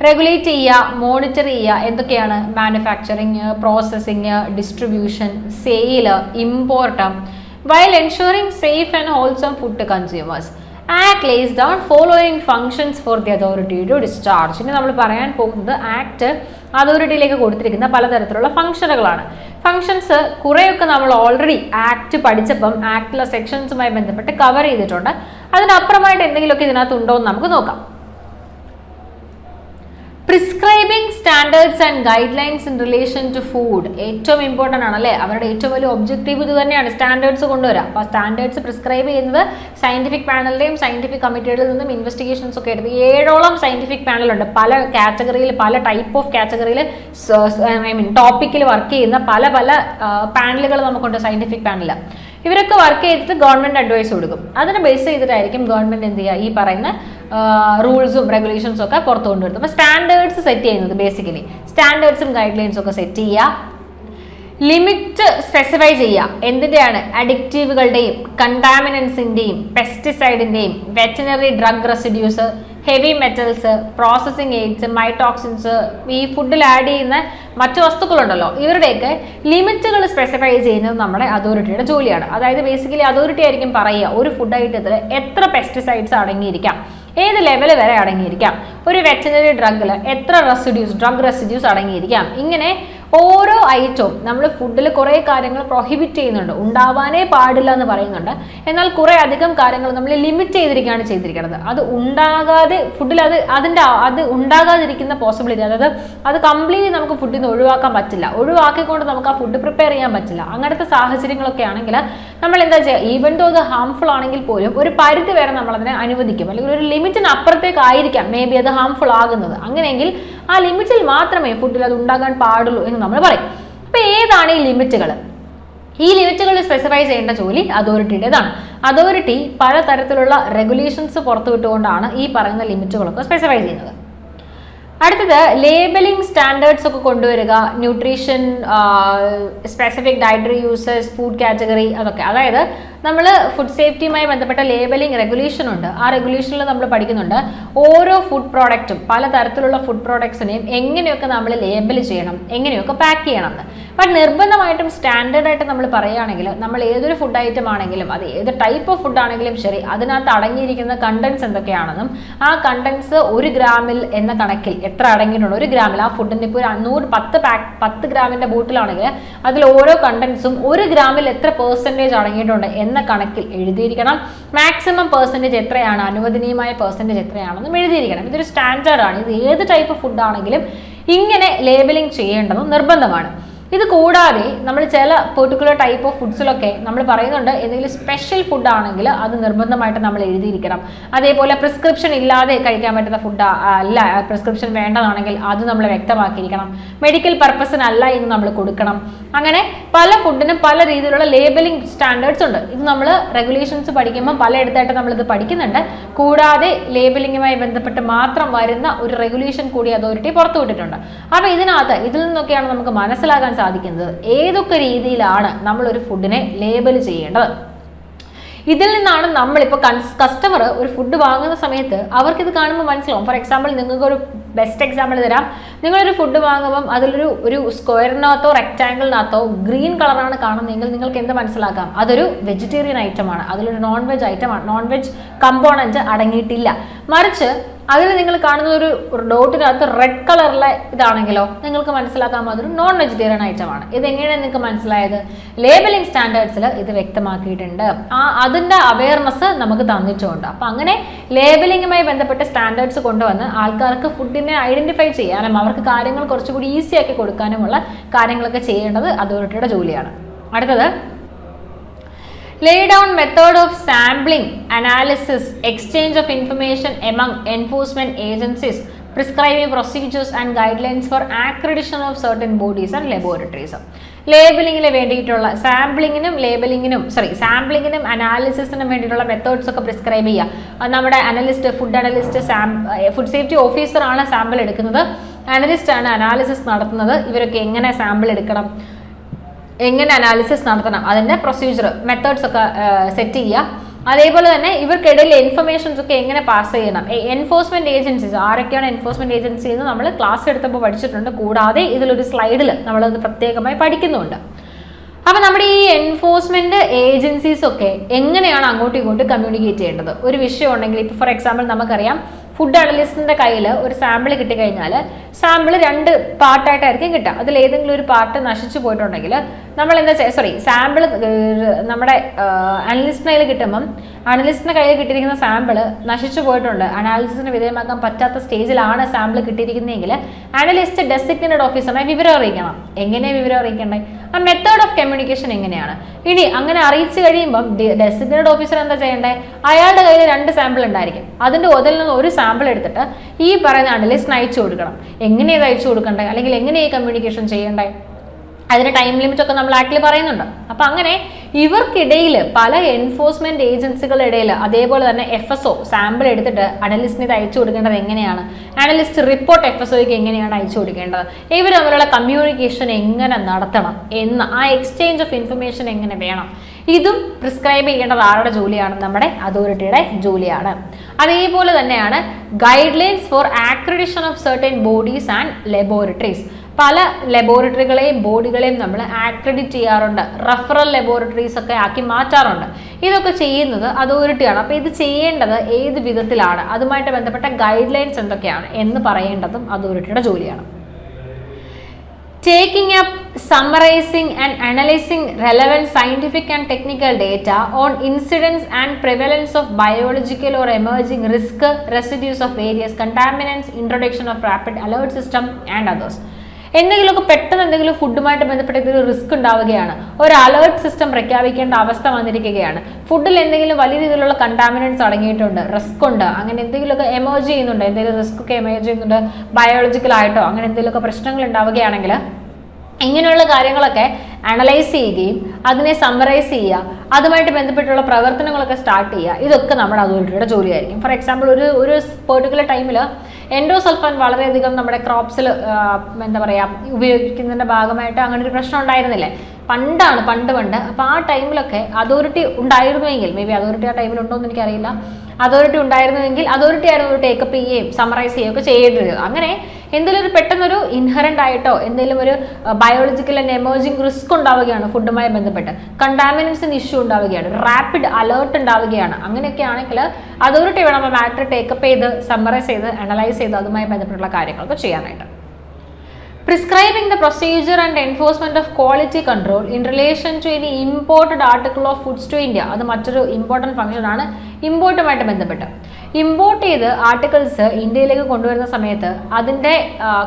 റെഗുലേറ്റ് ചെയ്യുക, മോണിറ്റർ ചെയ്യുക. എന്തൊക്കെയാണ്? Manufacturing, processing, distribution, sale, import, while ensuring safe and wholesome food to consumers. Act lays down following functions for the authority to discharge. ഇനി നമ്മൾ പറയാൻ പോകുന്നത് ആക്ട് അതോറിറ്റിയിലേക്ക് കൊടുത്തിരിക്കുന്ന പലതരത്തിലുള്ള ഫംഗ്ഷനുകളാണ്. ഫംഗ്ഷൻസ് കുറേയൊക്കെ നമ്മൾ ഓൾറെഡി ആക്ട് പഠിച്ചപ്പം ആക്ടിലെ സെക്ഷൻസുമായി ബന്ധപ്പെട്ട് കവർ ചെയ്തിട്ടുണ്ട്. അതിനപ്പുറമായിട്ട് എന്തെങ്കിലുമൊക്കെ ഇതിനകത്ത് ഉണ്ടോ എന്ന് നമുക്ക് നോക്കാം. Prescribing standards and guidelines in relation to food ഏറ്റവും ഇമ്പോർട്ടൻ്റ് ആണ് അല്ലേ? അവരുടെ ഏറ്റവും വലിയ ഒബ്ജക്റ്റീവ് ഇത് തന്നെയാണ്, സ്റ്റാൻഡേർഡ്സ് കൊണ്ടുവരാം. അപ്പോൾ സ്റ്റാൻഡേർഡ്സ് പ്രിസ്ക്രൈബ് ചെയ്യുന്നത് സയന്റിഫിക് പാനലിൻ്റെയും സയന്റിഫിക് കമ്മിറ്റികളിൽ നിന്നും ഇൻവെസ്റ്റിഗേഷൻസ് ഒക്കെ എടുത്ത് 7ഓളം സയന്റിഫിക് പാനലുണ്ട്. പല കാറ്റഗറിയിൽ, പല ടൈപ്പ് ഓഫ് കാറ്റഗറിയിൽ ടോപ്പിക്കിൽ വർക്ക് ചെയ്യുന്ന പല പാനലുകൾ നമുക്കുണ്ട് സയന്റിഫിക് പാനൽ. ഇവരൊക്കെ വർക്ക് ചെയ്തിട്ട് ഗവൺമെന്റ് അഡ്വൈസ് കൊടുക്കും. അതിനെ ബേസ് ചെയ്തിട്ടായിരിക്കും ഗവൺമെന്റ് എന്ത് ചെയ്യുക, ഈ പറയുന്ന റൂൾസും റെഗുലേഷൻസും ഒക്കെ പുറത്തു കൊണ്ടുവരുന്നത്. അപ്പോൾ സ്റ്റാൻഡേർഡ്സ് സെറ്റ് ചെയ്യുന്നത് ബേസിക്കലി സ്റ്റാൻഡേർഡ്സും ഗൈഡ് ലൈൻസും ഒക്കെ സെറ്റ് ചെയ്യുക, ലിമിറ്റ് സ്പെസിഫൈ ചെയ്യുക. എന്തിൻ്റെയാണ്? അഡിക്റ്റീവുകളുടെയും കണ്ടാമിനൻസിൻ്റെയും പെസ്റ്റിസൈഡിൻ്റെയും veterinary drug residues, heavy metals, processing aids, mycotoxins, ഈ ഫുഡിൽ ആഡ് ചെയ്യുന്ന മറ്റു വസ്തുക്കളുണ്ടല്ലോ, ഇവരുടെയൊക്കെ ലിമിറ്റുകൾ സ്പെസിഫൈ ചെയ്യുന്നത് നമ്മുടെ അതോറിറ്റിയുടെ ജോലിയാണ്. അതായത് ബേസിക്കലി അതോറിറ്റി ആയിരിക്കും പറയുക ഒരു ഫുഡ് ഐറ്റത്തിൽ എത്ര പെസ്റ്റിസൈഡ്സ് അടങ്ങിയിരിക്കാം, ഏത് ലെവൽ വരെ അടങ്ങിയിരിക്കാം, ഒരു വെറ്റിനറി ഡ്രഗിൽ എത്ര ഡ്രഗ് റെസിഡ്യൂസ് അടങ്ങിയിരിക്കാം. ഇങ്ങനെ ഓരോ ഐറ്റവും നമ്മൾ ഫുഡിൽ കുറേ കാര്യങ്ങൾ പ്രൊഹിബിറ്റ് ചെയ്യുന്നുണ്ട്, ഉണ്ടാവാനേ പാടില്ല എന്ന് പറയുന്നുണ്ട്. എന്നാൽ കുറേ അധികം കാര്യങ്ങൾ നമ്മൾ ലിമിറ്റ് ചെയ്തിരിക്കുകയാണ് ചെയ്തിരിക്കുന്നത്. അത് ഉണ്ടാകാതെ ഫുഡിൽ അത് ഉണ്ടാകാതിരിക്കുന്ന പോസിബിലിറ്റി, അതായത് അത് കംപ്ലീറ്റ്ലി നമുക്ക് ഫുഡിൽ നിന്ന് ഒഴിവാക്കാൻ പറ്റില്ല, ഒഴിവാക്കിക്കൊണ്ട് നമുക്ക് ആ ഫുഡ് പ്രിപ്പയർ ചെയ്യാൻ പറ്റില്ല. അങ്ങനത്തെ സാഹചര്യങ്ങളൊക്കെ ആണെങ്കിൽ നമ്മൾ എന്താ ചെയ്യുക, ഈവൻ ദോ അത് ഹാംഫുൾ ആണെങ്കിൽ പോലും ഒരു പരിധി വരെ നമ്മൾ അതിനെ അനുവദിക്കും, അല്ലെങ്കിൽ ഒരു ലിമിറ്റിന് അപ്പുറത്തേക്കായിരിക്കാം മേ ബി അത് ഹാംഫുൾ ആകുന്നത്. അങ്ങനെയെങ്കിൽ ആ ലിമിറ്റിൽ മാത്രമേ ഫുഡിൽ അത് ഉണ്ടാകാൻ പാടുള്ളൂ എന്ന് നമ്മൾ പറയും. അപ്പൊ ഏതാണ് ഈ ലിമിറ്റുകൾ? ഈ ലിമിറ്റുകൾ സ്പെസിഫൈ ചെയ്യേണ്ട ജോലി അതോറിറ്റിയുടേതാണ്. അതോറിറ്റി പലതരത്തിലുള്ള റെഗുലേഷൻസ് പുറത്തുവിട്ടുകൊണ്ടാണ് ഈ പറയുന്ന ലിമിറ്റുകളൊക്കെ സ്പെസിഫൈ ചെയ്യുന്നത്. അടുത്തത് ലേബലിംഗ് സ്റ്റാൻഡേർഡ്സ് ഒക്കെ കൊണ്ടുവരിക, nutrition, specific dietary users, food category, അതൊക്കെ. അതായത് നമ്മൾ ഫുഡ് സേഫ്റ്റിയുമായി ബന്ധപ്പെട്ട ലേബലിംഗ് റെഗുലേഷൻ ഉണ്ട്. ആ റെഗുലേഷനിൽ നമ്മൾ പഠിക്കുന്നുണ്ട് ഓരോ ഫുഡ് പ്രോഡക്റ്റും, പലതരത്തിലുള്ള ഫുഡ് പ്രോഡക്ട്സിനെയും എങ്ങനെയൊക്കെ നമ്മൾ ലേബൽ ചെയ്യണം, എങ്ങനെയൊക്കെ പാക്ക് ചെയ്യണം എന്ന്. ബട്ട് നിർബന്ധമായിട്ടും സ്റ്റാൻഡേർഡായിട്ട് നമ്മൾ പറയുകയാണെങ്കിൽ നമ്മൾ ഏതൊരു ഫുഡ് ഐറ്റം ആണെങ്കിലും അത് ഏത് ടൈപ്പ് ഓഫ് ഫുഡ് ആണെങ്കിലും ശരി, അതിനകത്ത് അടങ്ങിയിരിക്കുന്ന കണ്ടൻസ് എന്തൊക്കെയാണെന്നും ആ കണ്ടൻസ് 1 ഗ്രാമിൽ എന്ന കണക്കിൽ എത്ര അടങ്ങിയിട്ടുണ്ട്, 1 ഗ്രാമിൽ ആ ഫുഡിൻ്റെ ഇപ്പോൾ 10 ഗ്രാമിൻ്റെ ബോട്ടിലാണെങ്കിൽ അതിൽ ഓരോ കണ്ടൻസും 1 ഗ്രാമിൽ എത്ര പെർസെൻറ്റേജ് അടങ്ങിയിട്ടുണ്ട് എന്ന കണക്കിൽ എഴുതിയിരിക്കണം. മാക്സിമം പെർസെൻറ്റേജ് എത്രയാണ്, അനുവദനീയമായ പെർസെൻറ്റേജ് എത്രയാണെന്നും എഴുതിയിരിക്കണം. ഇതൊരു സ്റ്റാൻഡേർഡാണ്. ഇത് ഏത് ടൈപ്പ് ഫുഡ് ആണെങ്കിലും ഇങ്ങനെ ലേബലിംഗ് ചെയ്യേണ്ടതും നിർബന്ധമാണ്. ഇത് കൂടാതെ നമ്മൾ ചില പെർട്ടിക്കുലർ ടൈപ്പ് ഓഫ് ഫുഡ്സിലൊക്കെ നമ്മൾ പറയുന്നുണ്ട് എന്തെങ്കിലും സ്പെഷ്യൽ ഫുഡ് ആണെങ്കിൽ അത് നിർബന്ധമായിട്ട് നമ്മൾ എഴുതിയിരിക്കണം. അതേപോലെ പ്രിസ്ക്രിപ്ഷൻ ഇല്ലാതെ കഴിക്കാൻ പറ്റുന്ന ഫുഡ് അല്ല, പ്രിസ്ക്രിപ്ഷൻ വേണ്ടതാണെങ്കിൽ അത് നമ്മൾ വ്യക്തമാക്കിയിരിക്കണം. മെഡിക്കൽ പർപ്പസിനല്ല എന്ന് നമ്മൾ കൊടുക്കണം. അങ്ങനെ പല ഫുഡിനും പല രീതിയിലുള്ള ലേബലിംഗ് സ്റ്റാൻഡേർഡ്സ് ഉണ്ട്. ഇത് നമ്മൾ റെഗുലേഷൻസ് പഠിക്കുമ്പോൾ പലയിടത്തായിട്ട് നമ്മളിത് പഠിക്കുന്നുണ്ട്. കൂടാതെ ലേബലിംഗുമായി ബന്ധപ്പെട്ട് മാത്രം വരുന്ന ഒരു റെഗുലേഷൻ കൂടി അതോറിറ്റി പുറത്തുവിട്ടിട്ടുണ്ട്. അപ്പോൾ ഇതിൽ നിന്നൊക്കെയാണ് നമുക്ക് മനസ്സിലാക്കാൻ സാധിക്കുന്നത് ഏതൊക്കെ രീതിയിലാണ് നമ്മൾ ഒരു ഫുഡിനെ ലേബൽ ചെയ്യേണ്ടത്. ഇതിൽ നിന്നാണ് നമ്മളിപ്പോൾ കസ്റ്റമർ ഒരു ഫുഡ് വാങ്ങുന്ന സമയത്ത് അവർക്ക് ഇത് കാണുമ്പോൾ മനസ്സിലാവും. ഫോർ എക്സാമ്പിൾ നിങ്ങൾക്ക് ഒരു ബെസ്റ്റ് എക്സാമ്പിൾ തരാം. നിങ്ങളൊരു ഫുഡ് വാങ്ങുമ്പം അതിലൊരു സ്ക്വയറിനകത്തോ റെക്റ്റാങ്കിളിനകത്തോ ഗ്രീൻ കളറാണ് കാണുന്നതെങ്കിൽ നിങ്ങൾക്ക് എന്ത് മനസ്സിലാക്കാം? അതൊരു വെജിറ്റേറിയൻ ഐറ്റമാണ്, അതിലൊരു നോൺ വെജ് ഐറ്റമാണ്, നോൺ വെജ് കമ്പോണൻറ്റ് അടങ്ങിയിട്ടില്ല. മറിച്ച് അതിൽ നിങ്ങൾ കാണുന്ന ഒരു ഡോട്ടിനകത്ത് റെഡ് കളറിലെ ഇതാണെങ്കിലോ നിങ്ങൾക്ക് മനസ്സിലാക്കാം അതൊരു നോൺ വെജിറ്റേറിയൻ ഐറ്റമാണ്. ഇതെങ്ങനെയാണ് നിങ്ങൾക്ക് മനസ്സിലായത്? ലേബലിംഗ് സ്റ്റാൻഡേർഡ്സിൽ ഇത് വ്യക്തമാക്കിയിട്ടുണ്ട്. അതിൻ്റെ അവയർനെസ് നമുക്ക് തന്നിട്ടുണ്ട്. അപ്പം അങ്ങനെ ലേബലിംഗുമായി ബന്ധപ്പെട്ട സ്റ്റാൻഡേർഡ്സ് കൊണ്ടുവന്ന് ആൾക്കാർക്ക് ഫുഡിനെ ഐഡന്റിഫൈ ചെയ്യാനും അവർക്ക് കാര്യങ്ങൾ കുറച്ചുകൂടി ഈസി ആക്കി കൊടുക്കാനുമുള്ള കാര്യങ്ങളൊക്കെ ചെയ്യേണ്ടത് അതോറിറ്റിയുടെ ജോലിയാണ്. അടുത്തത് lay down method of sampling, analysis, exchange of information among enforcement agencies, prescribing procedures and guidelines for accreditation of certain bodies and laboratories. ലേബലിങ്ങിന് വേണ്ടിയിട്ടുള്ള സാമ്പിളിങ്ങിനും അനാലിസിസിനും വേണ്ടിയിട്ടുള്ള മെത്തേഡ്സ് ഒക്കെ പ്രിസ്ക്രൈബ് ചെയ്യുക. നമ്മുടെ ഫുഡ് അനലിസ്റ്റ് ഫുഡ് സേഫ്റ്റി ഓഫീസറാണ് സാമ്പിൾ എടുക്കുന്നത്, അനലിസ്റ്റ് ആണ് analysis നടത്തുന്നത്. ഇവരൊക്കെ എങ്ങനെ സാമ്പിൾ എടുക്കണം, എങ്ങനെ അനാലിസിസ് നടത്തണം, അതിൻ്റെ പ്രൊസീജിയർ മെത്തേഡ്സ് ഒക്കെ സെറ്റ് ചെയ്യുക. അതേപോലെ തന്നെ ഇവർക്കിടയിൽ ഇൻഫർമേഷൻസ് ഒക്കെ എങ്ങനെ പാസ് ചെയ്യണം. എൻഫോഴ്സ്മെന്റ് ഏജൻസീസ് ആരൊക്കെയാണ് എൻഫോഴ്സ്മെന്റ് ഏജൻസി എന്ന് നമ്മൾ ക്ലാസ് എടുത്തപ്പോൾ പഠിച്ചിട്ടുണ്ട്. കൂടാതെ ഇതിലൊരു സ്ലൈഡിൽ നമ്മളത് പ്രത്യേകമായി പഠിക്കുന്നുണ്ട്. അപ്പം നമ്മുടെ ഈ എൻഫോഴ്സ്മെന്റ് ഏജൻസീസ് ഒക്കെ എങ്ങനെയാണ് അങ്ങോട്ടും ഇങ്ങോട്ടും കമ്മ്യൂണിക്കേറ്റ് ചെയ്യേണ്ടത്? ഒരു വിഷയം ഉണ്ടെങ്കിൽ ഇപ്പോൾ ഫോർ എക്സാമ്പിൾ നമുക്കറിയാം ഫുഡ് അനലിസ്റ്റിന്റെ കയ്യിൽ ഒരു സാമ്പിൾ കിട്ടിക്കഴിഞ്ഞാൽ സാമ്പിൾ 2 പാർട്ടായിട്ടായിരിക്കും കിട്ടുക. അതിൽ ഏതെങ്കിലും ഒരു പാർട്ട് നശിച്ചു പോയിട്ടുണ്ടെങ്കിൽ നമ്മൾ എന്താ സാമ്പിൾ നമ്മുടെ അനലിസ്റ്റിന്റെ കയ്യിൽ കിട്ടുമ്പം അനലിസ്റ്റിന്റെ കയ്യിൽ കിട്ടിയിരിക്കുന്ന സാമ്പിൾ നശിച്ചു പോയിട്ടുണ്ട്, അനാലിസിസിന് വിധേയമാക്കാൻ പറ്റാത്ത സ്റ്റേജിലാണ് സാമ്പിൾ കിട്ടിയിരിക്കുന്നതെങ്കിൽ അനലിസ്റ്റ് ഡെസിഗ്നേറ്റഡ് ഓഫീസറിനെ വിവരം അറിയിക്കണം. എങ്ങനെയാണ് വിവരം അറിയിക്കേണ്ടത്? ആ മെത്തേഡ് ഓഫ് കമ്മ്യൂണിക്കേഷൻ എങ്ങനെയാണ്? ഇനി അങ്ങനെ അറിയിച്ചു കഴിയുമ്പം ഡെസിഗ്നേറ്റഡ് ഓഫീസർ എന്താ ചെയ്യേണ്ടത്? അയാളുടെ കയ്യിൽ 2 സാമ്പിൾ ഉണ്ടായിരിക്കും. അതിൻ്റെ അതിൽ നിന്ന് ഒരു സാമ്പിൾ എടുത്തിട്ട് ഈ പറയുന്ന അനലിസ്റ്റിന് അയച്ചു കൊടുക്കണം. എങ്ങനെയാണ് അയച്ചു കൊടുക്കേണ്ടത്, അല്ലെങ്കിൽ എങ്ങനെയാണ് കമ്മ്യൂണിക്കേഷൻ ചെയ്യേണ്ടത്? അതിന് ടൈം ലിമിറ്റ് ഒക്കെ നമ്മൾ ആക്ടിൽ പറയുന്നുണ്ട്. അപ്പൊ അങ്ങനെ ഇവർക്കിടയിൽ പല എൻഫോഴ്സ്മെന്റ് ഏജൻസികളുടെ ഇടയിൽ അതേപോലെ തന്നെ FSO സാമ്പിൾ എടുത്തിട്ട് അനലിസ്റ്റിന് ഇത് അയച്ചു കൊടുക്കേണ്ടത് എങ്ങനെയാണ്, അനലിസ്റ്റ് റിപ്പോർട്ട് FSOയ്ക്ക് എങ്ങനെയാണ് അയച്ചു കൊടുക്കേണ്ടത്, ഇവർ തമ്മിലുള്ള കമ്മ്യൂണിക്കേഷൻ എങ്ങനെ നടത്തണം എന്ന ആ എക്സ്ചേഞ്ച് ഓഫ് ഇൻഫർമേഷൻ എങ്ങനെ വേണം, ഇതും പ്രിസ്ക്രൈബ് ചെയ്യേണ്ടത് ആരുടെ ജോലിയാണ്? നമ്മുടെ അതോറിറ്റിയുടെ ജോലിയാണ്. അതേപോലെ തന്നെയാണ് guidelines for accreditation of certain bodies and laboratories. പല ലബോറട്ടറികളെയും ബോഡികളെയും നമ്മൾ ആക്രഡിറ്റ് ചെയ്യാറുണ്ട്, റഫറൽ ലബോറട്ടറീസ് ഒക്കെ ആക്കി മാറ്റാറുണ്ട്. ഇതൊക്കെ ചെയ്യുന്നത് അതോറിറ്റിയാണ്. അപ്പോൾ ഇത് ചെയ്യേണ്ടത് ഏത് വിധത്തിലാണ്, അതുമായിട്ട് ബന്ധപ്പെട്ട ഗൈഡ് ലൈൻസ് എന്തൊക്കെയാണ് എന്ന് പറയേണ്ടതും അതോറിറ്റിയുടെ ജോലിയാണ്. Taking up, summarizing and analyzing relevant scientific and technical data on incidence and prevalence of biological or emerging risk residues of various contaminants, introduction of rapid alert system and others. എന്തെങ്കിലുമൊക്കെ പെട്ടെന്ന് എന്തെങ്കിലും ഫുഡുമായിട്ട് ബന്ധപ്പെട്ട എന്തെങ്കിലും risk ഉണ്ടാവുകയാണ്, ഒരു alert system പ്രഖ്യാപിക്കേണ്ട അവസ്ഥ വന്നിരിക്കുകയാണ്, ഫുഡിൽ എന്തെങ്കിലും വലിയ രീതിയിലുള്ള കണ്ടാമിനൻസ് അടങ്ങിയിട്ടുണ്ട്, റിസ്ക് ഉണ്ട്, അങ്ങനെ എന്തെങ്കിലുമൊക്കെ എമേർജ് ചെയ്യുന്നുണ്ട്, എന്തെങ്കിലും റിസ്ക് ഒക്കെ എമേർജ് ചെയ്യുന്നുണ്ട് ബയോളജിക്കൽ ആയിട്ടോ അങ്ങനെ എന്തെങ്കിലുമൊക്കെ പ്രശ്നങ്ങൾ ഉണ്ടാവുകയാണെങ്കിൽ ഇങ്ങനെയുള്ള കാര്യങ്ങളൊക്കെ അനലൈസ് ചെയ്യുകയും അതിനെ സമ്മറൈസ് ചെയ്യുക, അതുമായിട്ട് ബന്ധപ്പെട്ടുള്ള പ്രവർത്തനങ്ങളൊക്കെ സ്റ്റാർട്ട് ചെയ്യുക, ഇതൊക്കെ നമ്മുടെ അതോറിറ്റിയുടെ ജോലിയായിരിക്കും. ഫോർ എക്സാമ്പിൾ ഒരു പെർട്ടിക്കുലർ ടൈമിൽ എൻഡോസൾഫാൻ വളരെയധികം നമ്മുടെ ക്രോപ്സിൽ എന്താ പറയുക ഉപയോഗിക്കുന്നതിൻ്റെ ഭാഗമായിട്ട് അങ്ങനെ ഒരു പ്രശ്നം ഉണ്ടായിരുന്നില്ലേ പണ്ട്. അപ്പോൾ ആ ടൈമിലൊക്കെ അതോറിറ്റി ഉണ്ടായിരുന്നുവെങ്കിൽ, മേ ബി അതോറിറ്റി ആ ടൈമിൽ ഉണ്ടോ എന്ന് എനിക്കറിയില്ല, അതോറിറ്റി ഉണ്ടായിരുന്നുവെങ്കിൽ അതോറിറ്റി ആയിരുന്നു ഒരു ടേക്കപ്പ് ചെയ്യുകയും സമ്മറൈസ് ചെയ്യുകയും ഒക്കെ ചെയ്യേണ്ടത്. അങ്ങനെ എന്തെങ്കിലും ഒരു പെട്ടെന്നൊരു ഇൻഹറൻ്റ് ആയിട്ടോ എന്തെങ്കിലും ഒരു ബയോളജിക്കൽ ആൻഡ് എമേർജിംഗ് റിസ്ക് ഉണ്ടാവുകയാണ്, ഫുഡുമായി ബന്ധപ്പെട്ട് കണ്ടാമിനൻസിന് ഇഷ്യൂ ഉണ്ടാവുകയാണ്, റാപ്പിഡ് അലേർട്ട് ഉണ്ടാവുകയാണ്, അങ്ങനെയൊക്കെ ആണെങ്കിൽ അതോറിറ്റി വേണം ആ മാറ്റർ ടേക്കപ്പ് ചെയ്ത് സമ്മറൈസ് ചെയ്ത് അനലൈസ് ചെയ്ത് അതുമായി ബന്ധപ്പെട്ടുള്ള കാര്യങ്ങളൊക്കെ ചെയ്യാനായിട്ട്. Prescribing the procedure and enforcement of quality control in relation to any imported article of foods to India. അത് മറ്റൊരു ഇമ്പോർട്ടൻറ്റ് ഫംഗ്ഷൻ ആണ് ഇമ്പോർട്ടുമായിട്ട് ബന്ധപ്പെട്ട്. ഇമ്പോർട്ട് ചെയ്ത് ആർട്ടിക്കിൾസ് ഇന്ത്യയിലേക്ക് കൊണ്ടുവരുന്ന സമയത്ത് അതിൻ്റെ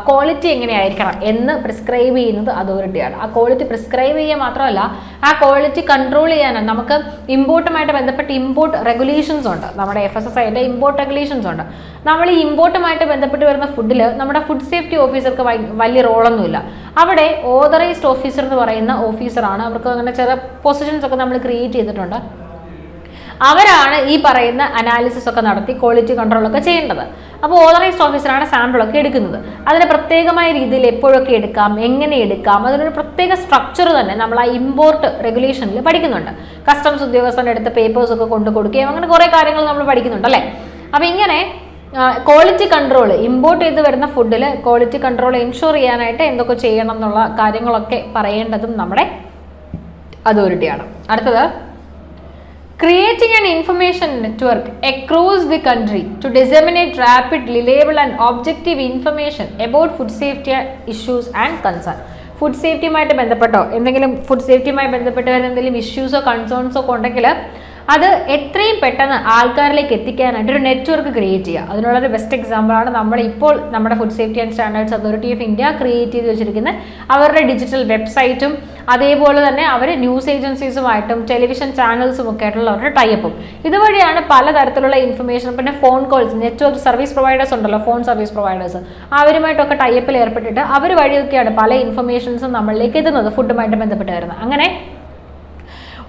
ക്വാളിറ്റി എങ്ങനെയായിരിക്കണം എന്ന് പ്രിസ്ക്രൈബ് ചെയ്യുന്നത് അതോറിറ്റിയാണ്. ആ ക്വാളിറ്റി പ്രിസ്ക്രൈബ് ചെയ്യുക മാത്രമല്ല ആ ക്വാളിറ്റി കൺട്രോൾ ചെയ്യാനാണ്. നമുക്ക് ഇമ്പോർട്ടുമായിട്ട് ബന്ധപ്പെട്ട് ഇമ്പോർട്ട് റെഗുലേഷൻസ് ഉണ്ട്, നമ്മുടെ FSSAIൻ്റെ ഇമ്പോർട്ട് റെഗുലേഷൻസ് ഉണ്ട്. നമ്മൾ ഈ ഇമ്പോർട്ടുമായിട്ട് ബന്ധപ്പെട്ട് വരുന്ന ഫുഡിൽ നമ്മുടെ ഫുഡ് സേഫ്റ്റി ഓഫീസർക്ക് വലിയ റോളൊന്നുമില്ല. അവിടെ ഓതറൈസ്ഡ് ഓഫീസർ എന്ന് പറയുന്ന ഓഫീസറാണ്, അവർക്ക് അങ്ങനെ ചില പൊസിഷൻസ് ഒക്കെ നമ്മൾ ക്രിയേറ്റ് ചെയ്തിട്ടുണ്ട്. അവരാണ് ഈ പറയുന്ന അനാലിസിസ് ഒക്കെ നടത്തി ക്വാളിറ്റി കൺട്രോൾ ഒക്കെ ചെയ്യേണ്ടത്. അപ്പോൾ ഓതറൈസ്ഡ് ഓഫീസറാണ് സാമ്പിളൊക്കെ എടുക്കുന്നത്. അതിന് പ്രത്യേകമായ രീതിയിൽ എപ്പോഴൊക്കെ എടുക്കാം, എങ്ങനെ എടുക്കാം, അതിനൊരു പ്രത്യേക സ്ട്രക്ചർ തന്നെ നമ്മൾ ആ ഇമ്പോർട്ട് റെഗുലേഷനിൽ പഠിക്കുന്നുണ്ട്. കസ്റ്റംസ് ഉദ്യോഗസ്ഥരുടെ അടുത്ത് പേപ്പേഴ്സ് ഒക്കെ കൊണ്ടു കൊടുക്കുകയും അങ്ങനെ കുറേ കാര്യങ്ങൾ നമ്മൾ പഠിക്കുന്നുണ്ട് അല്ലേ. അപ്പോൾ ഇങ്ങനെ ക്വാളിറ്റി കൺട്രോൾ ഇമ്പോർട്ട് ചെയ്ത് വരുന്ന ഫുഡിൽ ക്വാളിറ്റി കൺട്രോൾ എൻഷുർ ചെയ്യാനായിട്ട് എന്തൊക്കെ ചെയ്യണം എന്നുള്ള കാര്യങ്ങളൊക്കെ പറയേണ്ടതും നമ്മുടെ അതോറിറ്റിയാണ്. അടുത്തത് creating an information network across the country to disseminate rapid, reliable and objective information about food safety issues and concern. Food സേഫ്റ്റിയുമായിട്ട് ബന്ധപ്പെട്ടോ എന്തെങ്കിലും ഫുഡ് സേഫ്റ്റിയുമായി ബന്ധപ്പെട്ട് എന്തെങ്കിലും ഇഷ്യൂസോ കൺസേൺസോ ഒക്കെ ഉണ്ടെങ്കിൽ അത് എത്രയും പെട്ടെന്ന് ആൾക്കാരിലേക്ക് എത്തിക്കാനായിട്ട് ഒരു നെറ്റ്വർക്ക് ക്രിയേറ്റ് ചെയ്യുക. അതിനുള്ളൊരു ബെസ്റ്റ് എക്സാമ്പിളാണ് ഇപ്പോൾ നമ്മുടെ food safety and standards authority of India create ചെയ്ത് വെച്ചിരിക്കുന്ന അവരുടെ ഡിജിറ്റൽ വെബ്സൈറ്റും അതേപോലെ തന്നെ അവർ ന്യൂസ് ഏജൻസീസുമായിട്ടും ടെലിവിഷൻ ചാനൽസും ഒക്കെ ആയിട്ടുള്ള അവരുടെ ടൈപ്പും. ഇതുവഴിയാണ് പലതരത്തിലുള്ള ഇൻഫർമേഷൻ, പിന്നെ phone calls, network service providers ഉണ്ടല്ലോ, ഫോൺ സർവീസ് പ്രൊവൈഡേഴ്സ്, അവരുമായിട്ടൊക്കെ ടൈപ്പിൽ ഏർപ്പെട്ടിട്ട് അവർ വഴിയൊക്കെയാണ് പല ഇൻഫർമേഷൻസും നമ്മളിലേക്ക് എത്തുന്നത് ഫുഡുമായിട്ട് ബന്ധപ്പെട്ട് വരുന്നത്. അങ്ങനെ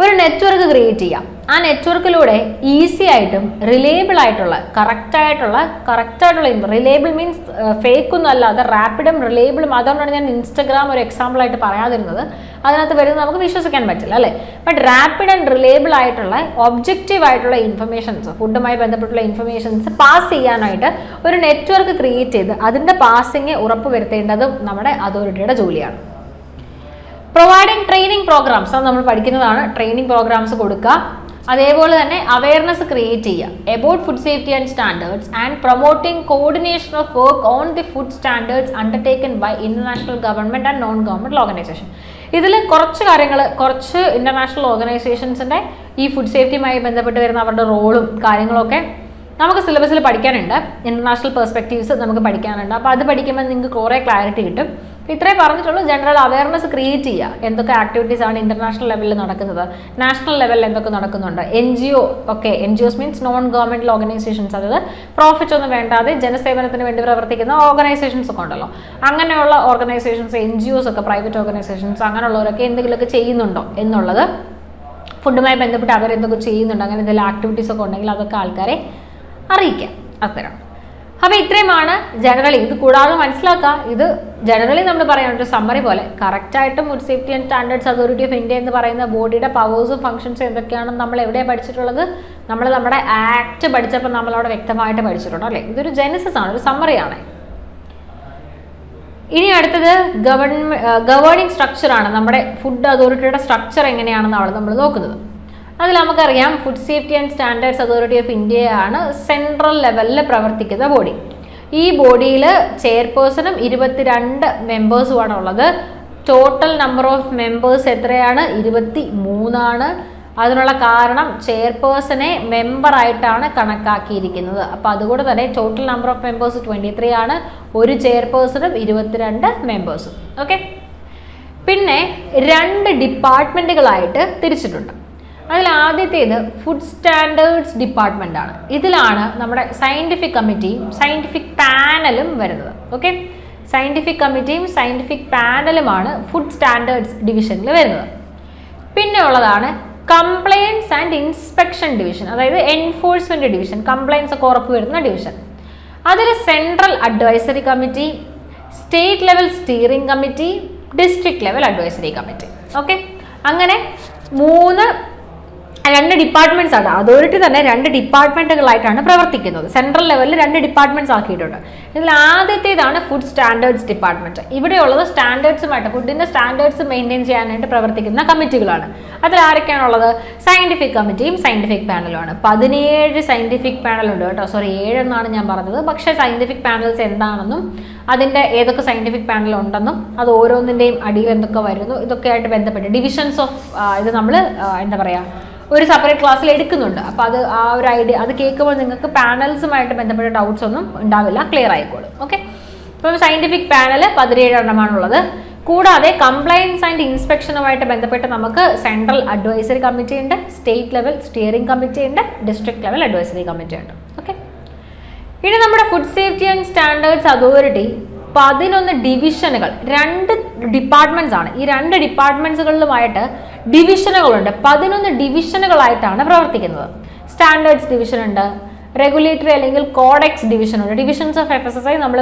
ഒരു നെറ്റ്വർക്ക് ക്രിയേറ്റ് ചെയ്യാം. ആ നെറ്റ്വർക്കിലൂടെ ഈസി ആയിട്ടും റിലയബിൾ ആയിട്ടുള്ള കറക്റ്റായിട്ടുള്ള റിലയബിൾ മീൻസ് ഫേക്ക് ഒന്നും അല്ല, അത് റാപ്പിഡും റിലയബിളും. അതുകൊണ്ടാണ് ഞാൻ ഇൻസ്റ്റഗ്രാം ഒരു എക്സാമ്പിളായിട്ട് പറയാതിരുന്നത്. അതിനകത്ത് വരുന്നത് നമുക്ക് വിശ്വസിക്കാൻ പറ്റില്ല അല്ലേ. ബട്ട് റാപ്പിഡ് ആൻഡ് റിലയബിൾ ആയിട്ടുള്ള ഒബ്ജക്റ്റീവ് ആയിട്ടുള്ള ഇൻഫർമേഷൻസ്, ഫുഡുമായി ബന്ധപ്പെട്ടുള്ള ഇൻഫർമേഷൻസ് പാസ് ചെയ്യാനായിട്ട് ഒരു നെറ്റ്വർക്ക് ക്രിയേറ്റ് ചെയ്ത് അതിൻ്റെ പാസിങ് ഉറപ്പുവരുത്തേണ്ടതും നമ്മുടെ അതോറിറ്റിയുടെ ജോലിയാണ്. പ്രൊവൈഡിങ് ട്രെയിനിങ് പ്രോഗ്രാംസ്, അത് നമ്മൾ പഠിക്കുന്നതാണ്. ട്രെയിനിങ് പ്രോഗ്രാംസ് കൊടുക്കുക, അതേപോലെ തന്നെ അവയർനെസ് ക്രിയേറ്റ് ചെയ്യുക about food safety and standards and promoting coordination of work on the food standards undertaken by international government and non government organisation. ഇതിൽ കുറച്ച് ഇന്റർനാഷണൽ ഓർഗനൈസേഷൻസിൻ്റെ ഈ ഫുഡ് സേഫ്റ്റിയുമായി ബന്ധപ്പെട്ട് വരുന്ന അവരുടെ റോളും കാര്യങ്ങളൊക്കെ നമുക്ക് സിലബസിൽ പഠിക്കാനുണ്ട്. ഇന്റർനാഷണൽ പെർസ്പെക്റ്റീവ്സ് നമുക്ക് പഠിക്കാനുണ്ട്. അപ്പോൾ അത് പഠിക്കുമ്പോൾ നിങ്ങൾക്ക് കുറേ ക്ലാരിറ്റി കിട്ടും. ഇത്രയും പറഞ്ഞിട്ടുള്ളൂ. ജനറൽ അവയർനെസ് ക്രിയേറ്റ് ചെയ്യുക, എന്തൊക്കെ ആക്ടിവിറ്റീസ് ആണ് ഇന്റർനാഷണൽ ലെവലിൽ നടക്കുന്നത്, നാഷണൽ ലെവലിൽ എന്തൊക്കെ നടക്കുന്നുണ്ട്. NGO ഒക്കെ, NGOs means non governmental organisations, അതായത് പ്രോഫിറ്റ് ഒന്നും വേണ്ടാതെ ജനസേവനത്തിന് വേണ്ടി പ്രവർത്തിക്കുന്ന ഓർഗനൈസേഷൻസ് ഒക്കെ ഉണ്ടല്ലോ, അങ്ങനെയുള്ള ഓർഗനൈസേഷൻസ്, NGOs ഒക്കെ, പ്രൈവറ്റ് ഓർഗനൈസേഷൻസ് അങ്ങനെയുള്ളവരൊക്കെ എന്തെങ്കിലുമൊക്കെ ചെയ്യുന്നുണ്ടോ എന്നുള്ളത്, ഫുഡുമായി ബന്ധപ്പെട്ട് അവരെന്തൊക്കെ ചെയ്യുന്നുണ്ട്, അങ്ങനെ എന്തെങ്കിലും ആക്ടിവിറ്റീസ് ഒക്കെ ഉണ്ടെങ്കിൽ അതൊക്കെ ആൾക്കാരെ അറിയിക്കാം. അത്തരം. അപ്പോൾ ഇത്രയുമാണ് ജനറലി. ഇത് കൂടാതെ മനസ്സിലാക്കുക, ഇത് ജനറലി നമ്മൾ പറയുന്ന ഒരു സമ്മറി പോലെ കറക്റ്റായിട്ടും food safety and standards authority of India എന്ന് പറയുന്ന ബോഡിയുടെ പവേഴ്സും ഫംഗ്ഷൻസും എന്തൊക്കെയാണെന്ന് നമ്മൾ എവിടെയാണ് പഠിച്ചിട്ടുള്ളത്? നമ്മൾ നമ്മുടെ ആക്ട് പഠിച്ചപ്പോൾ നമ്മളവിടെ വ്യക്തമായിട്ട് പഠിച്ചിട്ടുണ്ടോ അല്ലേ? ഇതൊരു ജെനസിസ് ആണ്, ഒരു സമ്മറിയാണ്. ഇനി അടുത്തത് ഗവേണിംഗ് സ്ട്രക്ചറാണ്. നമ്മുടെ ഫുഡ് അതോറിറ്റിയുടെ സ്ട്രക്ചർ എങ്ങനെയാണെന്നാണ് നമ്മൾ നോക്കുന്നത്. അതിൽ നമുക്കറിയാം food safety and standards authority of ഇന്ത്യയാണ് സെൻട്രൽ ലെവലിൽ പ്രവർത്തിക്കുന്ന ബോഡി. ഈ ബോഡിയിൽ ചെയർപേഴ്സണും 22 മെമ്പേഴ്സുമാണ് ഉള്ളത്. ടോട്ടൽ നമ്പർ ഓഫ് മെമ്പേഴ്സ് എത്രയാണ്? 23 അതിനുള്ള കാരണം ചെയർപേഴ്സണെ മെമ്പറായിട്ടാണ് കണക്കാക്കിയിരിക്കുന്നത്. അപ്പോൾ അതുകൊണ്ട് തന്നെ ടോട്ടൽ നമ്പർ ഓഫ് മെമ്പേഴ്സ് 23 ആണ്. ഒരു ചെയർപേഴ്സണും 22 മെമ്പേഴ്സും. ഓക്കെ. പിന്നെ 2 ഡിപ്പാർട്ട്മെൻറ്റുകളായിട്ട് തിരിച്ചിട്ടുണ്ട്. അതിൽ ആദ്യത്തേത് ഫുഡ് സ്റ്റാൻഡേർഡ്സ് ഡിപ്പാർട്ട്മെൻ്റ് ആണ്. ഇതിലാണ് നമ്മുടെ സയൻറ്റിഫിക് കമ്മിറ്റിയും സയൻറ്റിഫിക് പാനലും വരുന്നത്. ഓക്കെ. സയൻറ്റിഫിക് കമ്മിറ്റിയും സയൻറ്റിഫിക് പാനലുമാണ് ഫുഡ് സ്റ്റാൻഡേർഡ്സ് ഡിവിഷനിൽ വരുന്നത്. പിന്നെ ഉള്ളതാണ് കംപ്ലയൻസ് ആൻഡ് ഇൻസ്പെക്ഷൻ ഡിവിഷൻ, അതായത് എൻഫോഴ്സ്മെൻറ്റ് ഡിവിഷൻ, കംപ്ലയൻസ് ഒക്കെ ഉറപ്പ് വരുന്ന ഡിവിഷൻ. അതിൽ central advisory committee, state level steering committee, district level advisory committee. Okay. അങ്ങനെ 2 ഡിപ്പാർട്ട്മെന്റ്സ് ആണ്. അതോറിറ്റി തന്നെ 2 ഡിപ്പാർട്ട്മെന്റുകളായിട്ടാണ് പ്രവർത്തിക്കുന്നത്. സെൻട്രൽ ലെവലിൽ 2 ഡിപ്പാർട്ട്മെന്റ്സ് ആക്കിയിട്ടുണ്ട്. ഇതിൽ ആദ്യത്തേതാണ് ഫുഡ് സ്റ്റാൻഡേർഡ്സ് ഡിപ്പാർട്ട്മെന്റ്. ഇവിടെയുള്ളത് സ്റ്റാൻഡേർഡ്സുമായിട്ട്, ഫുഡിന്റെ സ്റ്റാൻഡേർഡ്സ് മെയിൻറ്റെയിൻ ചെയ്യാനായിട്ട് പ്രവർത്തിക്കുന്ന കമ്മിറ്റികളാണ്. അതിൽ ആരൊക്കെയാണുള്ളത്? സയന്റിഫിക് കമ്മിറ്റിയും സയന്റിഫിക് പാനലുമാണ്. 17 സയന്റിഫിക് പാനലുണ്ട് കേട്ടോ. സോറി, 7 എന്നാണ് ഞാൻ പറഞ്ഞത്. പക്ഷേ സയന്റിഫിക് പാനൽസ് എന്താണെന്നും അതിൻ്റെ ഏതൊക്കെ സയന്റിഫിക് പാനൽ ഉണ്ടെന്നും അത് ഓരോന്നിൻ്റെയും അടിയിൽ എന്തൊക്കെ വരുന്നു ഇതൊക്കെയായിട്ട് ബന്ധപ്പെട്ട് ഡിവിഷൻസ് ഓഫ് ഇത് നമ്മൾ എന്താ പറയുക ഒരു സെപ്പറേറ്റ് ക്ലാസ്സിൽ എടുക്കുന്നുണ്ട്. അപ്പോൾ അത് ആ ഒരു ഐഡിയ അത് കേൾക്കുമ്പോൾ നിങ്ങൾക്ക് പാനൽസുമായിട്ട് ബന്ധപ്പെട്ട ഡൗട്ട്സ് ഒന്നും ഉണ്ടാവില്ല, ക്ലിയർ ആയിക്കോളും. ഓക്കെ. ഇപ്പം സയന്റിഫിക് പാനൽ 17 എണ്ണമാണുള്ളത്. കൂടാതെ കംപ്ലയൻസ് ആൻഡ് ഇൻസ്പെക്ഷനുമായിട്ട് ബന്ധപ്പെട്ട് നമുക്ക് സെൻട്രൽ അഡ്വൈസറി കമ്മിറ്റി ഉണ്ട്, സ്റ്റേറ്റ് ലെവൽ സ്റ്റിയറിംഗ് കമ്മിറ്റി ഉണ്ട്, ഡിസ്ട്രിക്ട് ലെവൽ അഡ്വൈസറി കമ്മിറ്റി ഉണ്ട്. ഓക്കെ. ഇനി നമ്മുടെ food safety and standards authority 11 ഡിവിഷനുകൾ, 2 ഡിപ്പാർട്ട്മെന്റ്സ് ആണ്. ഈ 2 ഡിപ്പാർട്ട്മെന്റ്സുകളിലുമായിട്ട് ഡിവിഷനുകളുണ്ട്. 11 ഡിവിഷനുകളായിട്ടാണ് പ്രവർത്തിക്കുന്നത്. സ്റ്റാൻഡേർഡ്സ് ഡിവിഷൻ ഉണ്ട്, റെഗുലേറ്ററി അല്ലെങ്കിൽ കോഡെക്സ് ഡിവിഷൻ ഉണ്ട്. ഡിവിഷൻസ് ഓഫ് FSSAI നമ്മൾ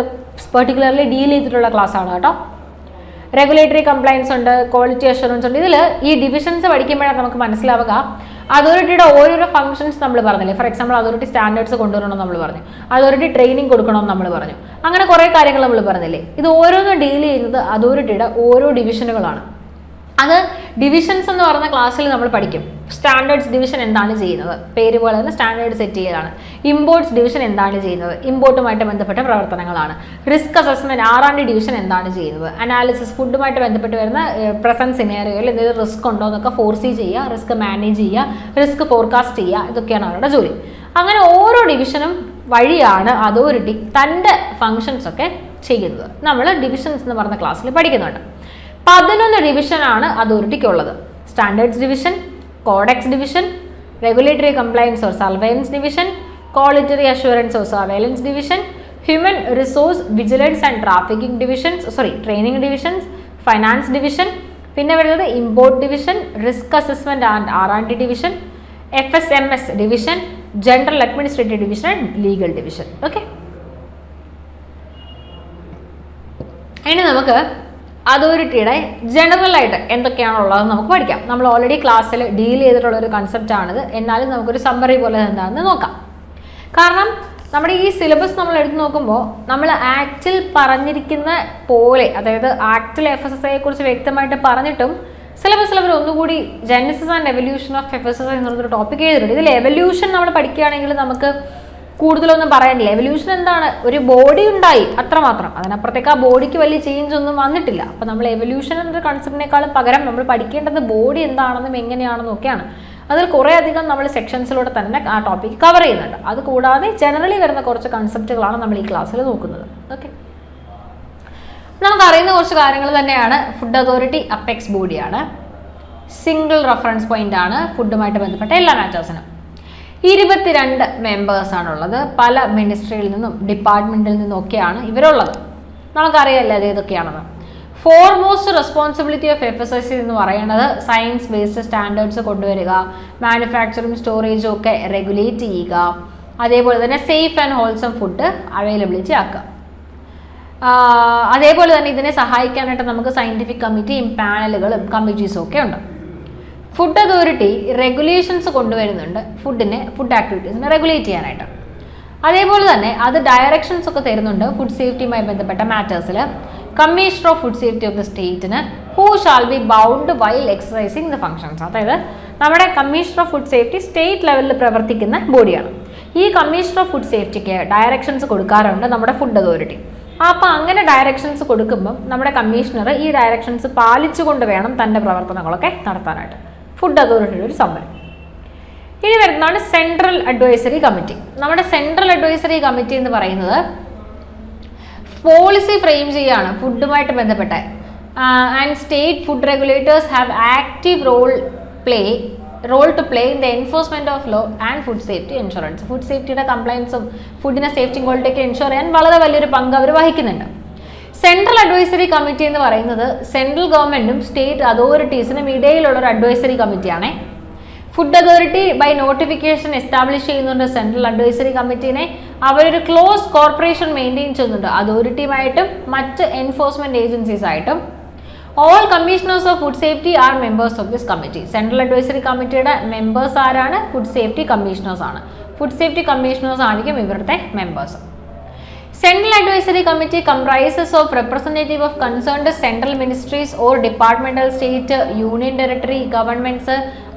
പെർട്ടിക്കുലർലി ഡീൽ ചെയ്തിട്ടുള്ള ക്ലാസ് ആണ് കേട്ടോ. റെഗുലേറ്ററി കംപ്ലയൻസ് ഉണ്ട്, ക്വാളിറ്റി അഷുറൻസ് ഉണ്ട്. ഇതിൽ ഈ ഡിവിഷൻസ് പഠിക്കുമ്പോഴാണ് നമുക്ക് മനസ്സിലാവുക അതോറിറ്റിയുടെ ഓരോരോ ഫംഗ്ഷൻസ് നമ്മൾ പറഞ്ഞില്ലേ. ഫോർ എക്സാമ്പിൾ അതോറിറ്റി സ്റ്റാൻഡേർഡ്സ് കൊണ്ടുവരണം നമ്മൾ പറഞ്ഞു, അതോറിറ്റി ട്രെയിനിങ് കൊടുക്കണം നമ്മൾ പറഞ്ഞു, അങ്ങനെ കുറേ കാര്യങ്ങൾ നമ്മൾ പറഞ്ഞില്ലേ. ഇത് ഓരോന്നും ഡീൽ ചെയ്യുന്നത് അതോറിറ്റിയുടെ ഓരോ ഡിവിഷനുകളാണ്. അത് ഡിവിഷൻസ് എന്ന് പറഞ്ഞ ക്ലാസ്സിൽ നമ്മൾ പഠിക്കും. സ്റ്റാൻഡേർഡ്സ് ഡിവിഷൻ എന്താണ് ചെയ്യുന്നത്, പേര് പോലെ തന്നെ സ്റ്റാൻഡേർഡ് സെറ്റ് ചെയ്യലാണ്. ഇമ്പോർട്ട്സ് ഡിവിഷൻ എന്താണ് ചെയ്യുന്നത്, ഇമ്പോർട്ടുമായിട്ട് ബന്ധപ്പെട്ട പ്രവർത്തനങ്ങളാണ്. റിസ്ക് അസസ്മെന്റ് R&D ഡിവിഷൻ എന്താണ് ചെയ്യുന്നത്, അനാലിസിസ് ഫുഡുമായിട്ട് ബന്ധപ്പെട്ട് വരുന്ന പ്രസന്റ് സിനാരിയോയിൽ എന്തെങ്കിലും റിസ്ക് ഉണ്ടോ എന്നൊക്കെ ഫോർസി ചെയ്യുക, റിസ്ക് മാനേജ് ചെയ്യുക, റിസ്ക് ഫോർകാസ്റ്റ് ചെയ്യുക, ഇതൊക്കെയാണ് അവരുടെ ജോലി. അങ്ങനെ ഓരോ ഡിവിഷനും വഴിയാണ് അതോറിറ്റി തൻ്റെ ഫങ്ഷൻസ് ഒക്കെ ചെയ്യുന്നത്. നമ്മൾ ഡിവിഷൻസ് എന്ന് പറഞ്ഞ ക്ലാസ്സിൽ പഠിക്കുന്നുണ്ട്. 11 ഡിവിഷനാണ് അതോറിറ്റിക്കുള്ളത്. Standards division, codex division, regulatory compliance or surveillance division, quality assurance or surveillance division, human resource vigilance and trafficking divisions training divisions, finance division, പിന്നെ വരുന്നത് import division, risk assessment and R&D division, FSMS division, general administrative division and legal division. Okay. ഇനി നമുക്ക് അതോറിറ്റിയുടെ ജനറലായിട്ട് എന്തൊക്കെയാണുള്ളത് നമുക്ക് പഠിക്കാം. നമ്മൾ already ക്ലാസ്സിൽ deal ചെയ്തിട്ടുള്ള ഒരു കൺസെപ്റ്റ് ആണിത്. എന്നാലും നമുക്കൊരു സമ്മറി പോലെ എന്താണെന്ന് നോക്കാം. കാരണം നമ്മുടെ ഈ സിലബസ് നമ്മൾ എടുത്ത് നോക്കുമ്പോൾ നമ്മൾ ആക്റ്റിൽ പറഞ്ഞിരിക്കുന്ന പോലെ, അതായത് ആക്റ്റിൽ FSSAI കുറിച്ച് വ്യക്തമായിട്ട് പറഞ്ഞിട്ടും സിലബസിൽ അവർ ഒന്നുകൂടി Genesis and evolution of FSSAI എന്നുള്ളൊരു ടോപ്പിക് ചെയ്തിട്ടുണ്ട്. ഇതിൽ എവല്യൂഷൻ നമ്മൾ പഠിക്കുകയാണെങ്കിൽ നമുക്ക് കൂടുതലൊന്നും പറയാനില്ല. എവല്യൂഷൻ എന്താണ്, ഒരു ബോഡി ഉണ്ടായി അത്രമാത്രം, അതിനപ്പുറത്തേക്ക് ആ ബോഡിക്ക് വലിയ ചേഞ്ച് ഒന്നും വന്നിട്ടില്ല. അപ്പോൾ നമ്മൾ എവല്യൂഷൻ എന്നൊരു കൺസെപ്റ്റിനേക്കാളും പകരം നമ്മൾ പഠിക്കേണ്ടത് ബോഡി എന്താണെന്നും എങ്ങനെയാണെന്നും ഒക്കെയാണ്. അതിൽ കുറേ അധികം നമ്മൾ സെക്ഷൻസിലൂടെ തന്നെ ആ ടോപ്പിക് കവർ ചെയ്യുന്നുണ്ട്. അത് കൂടാതെ ജനറലി വരുന്ന കുറച്ച് കൺസെപ്റ്റുകളാണ് നമ്മൾ ഈ ക്ലാസ്സിൽ നോക്കുന്നത്. ഓക്കെ. നമുക്കറിയുന്ന കുറച്ച് കാര്യങ്ങൾ തന്നെയാണ്. ഫുഡ് അതോറിറ്റി അപ്പെക്സ് ബോഡിയാണ്, സിംഗിൾ റെഫറൻസ് പോയിന്റ് ആണ് ഫുഡുമായിട്ട് ബന്ധപ്പെട്ട എല്ലാ മാറ്റേഴ്സിനും. 22 മെമ്പേഴ്സാണുള്ളത്. പല മിനിസ്ട്രിയിൽ നിന്നും ഡിപ്പാർട്ട്മെന്റിൽ നിന്നും ഒക്കെയാണ് ഇവരുള്ളത്. നമുക്കറിയാമല്ലോ അത് ഏതൊക്കെയാണെന്ന്. ഫോർമോസ്റ്റ് റെസ്പോൺസിബിലിറ്റി ഓഫ് FSSC എന്ന് പറയുന്നത് സയൻസ് ബേസ്ഡ് സ്റ്റാൻഡേർഡ്സ് കൊണ്ടുവരിക, മാനുഫാക്ചറിങ് സ്റ്റോറേജും ഒക്കെ റെഗുലേറ്റ് ചെയ്യുക, അതേപോലെ തന്നെ safe and wholesome food availability ആക്കുക. അതേപോലെ തന്നെ ഇതിനെ സഹായിക്കാനായിട്ട് നമുക്ക് സയന്റിഫിക് കമ്മിറ്റിയും പാനലുകളും കമ്മിറ്റീസും ഒക്കെ ഉണ്ട്. ഫുഡ് അതോറിറ്റി റെഗുലേഷൻസ് കൊണ്ടുവരുന്നുണ്ട് ഫുഡ് ആക്ടിവിറ്റീസിനെ റെഗുലേറ്റ് ചെയ്യാനായിട്ട്. അതേപോലെ തന്നെ അത് ഡയറക്ഷൻസ് ഒക്കെ തരുന്നുണ്ട് ഫുഡ് സേഫ്റ്റിയുമായി ബന്ധപ്പെട്ട മാറ്റേഴ്സിൽ. Commissioner of food safety of the സ്റ്റേറ്റിന് who shall be bound while exercising the functions. അതായത് നമ്മുടെ commissioner of food safety state ലെവലിൽ പ്രവർത്തിക്കുന്ന ബോഡിയാണ്. ഈ കമ്മീഷണർ ഓഫ് ഫുഡ് സേഫ്റ്റിക്ക് ഡയറക്ഷൻസ് കൊടുക്കാറുണ്ട് നമ്മുടെ ഫുഡ് അതോറിറ്റി. അപ്പോൾ അങ്ങനെ ഡയറക്ഷൻസ് കൊടുക്കുമ്പം നമ്മുടെ കമ്മീഷണർ ഈ ഡയറക്ഷൻസ് പാലിച്ചുകൊണ്ട് വേണം തൻ്റെ പ്രവർത്തനങ്ങളൊക്കെ നടത്താനായിട്ട്. ഫുഡ് അതോറിറ്റിയുടെ ഒരു സംഭവം. ഇനി വരുന്നതാണ് സെൻട്രൽ അഡ്വൈസറി കമ്മിറ്റി. നമ്മുടെ സെൻട്രൽ അഡ്വൈസറി കമ്മിറ്റി എന്ന് പറയുന്നത് പോളിസി ഫ്രെയിം ചെയ്യാണ് ഫുഡുമായിട്ട് ബന്ധപ്പെട്ട. And state food regulators have active role to play in the enforcement of law and food safety insurance. Food സേഫ്റ്റിയുടെ കംപ്ലൈൻസും ഫുഡിനെ സേഫ്റ്റി ക്വാളിറ്റിയൊക്കെ ഇൻഷുർ ചെയ്യാൻ വളരെ വലിയൊരു പങ്ക് അവർ വഹിക്കുന്നുണ്ട്. സെൻട്രൽ അഡ്വൈസറി കമ്മിറ്റി എന്ന് പറയുന്നത് സെൻട്രൽ ഗവൺമെന്റും സ്റ്റേറ്റ് അതോറിറ്റീസിനും ഇടയിലുള്ള ഒരു അഡ്വൈസറി കമ്മിറ്റിയാണ്. Food authority by notification establish ചെയ്യുന്നുണ്ട് സെൻട്രൽ അഡ്വൈസറി കമ്മിറ്റീനെ. അവരൊരു ക്ലോസ് കോർപ്പറേഷൻ മെയിൻറ്റെയിൻ ചെയ്യുന്നുണ്ട് അതോറിറ്റിയുമായിട്ടും മറ്റ് എൻഫോഴ്സ്മെന്റ് ഏജൻസീസ് ആയിട്ടും. All commissioners of food safety are members of this committee. Central advisory കമ്മിറ്റിയുടെ മെമ്പേഴ്സ് ആരാണ്? ഫുഡ് സേഫ്റ്റി കമ്മീഷണേഴ്സ് ആണ്. ഫുഡ് സേഫ്റ്റി കമ്മീഷണേഴ്സ് ആയിരിക്കും ഇവരുടെ members. Central Advisory Committee comprises of representative of concerned central ministries or departmental, state, union territory governments,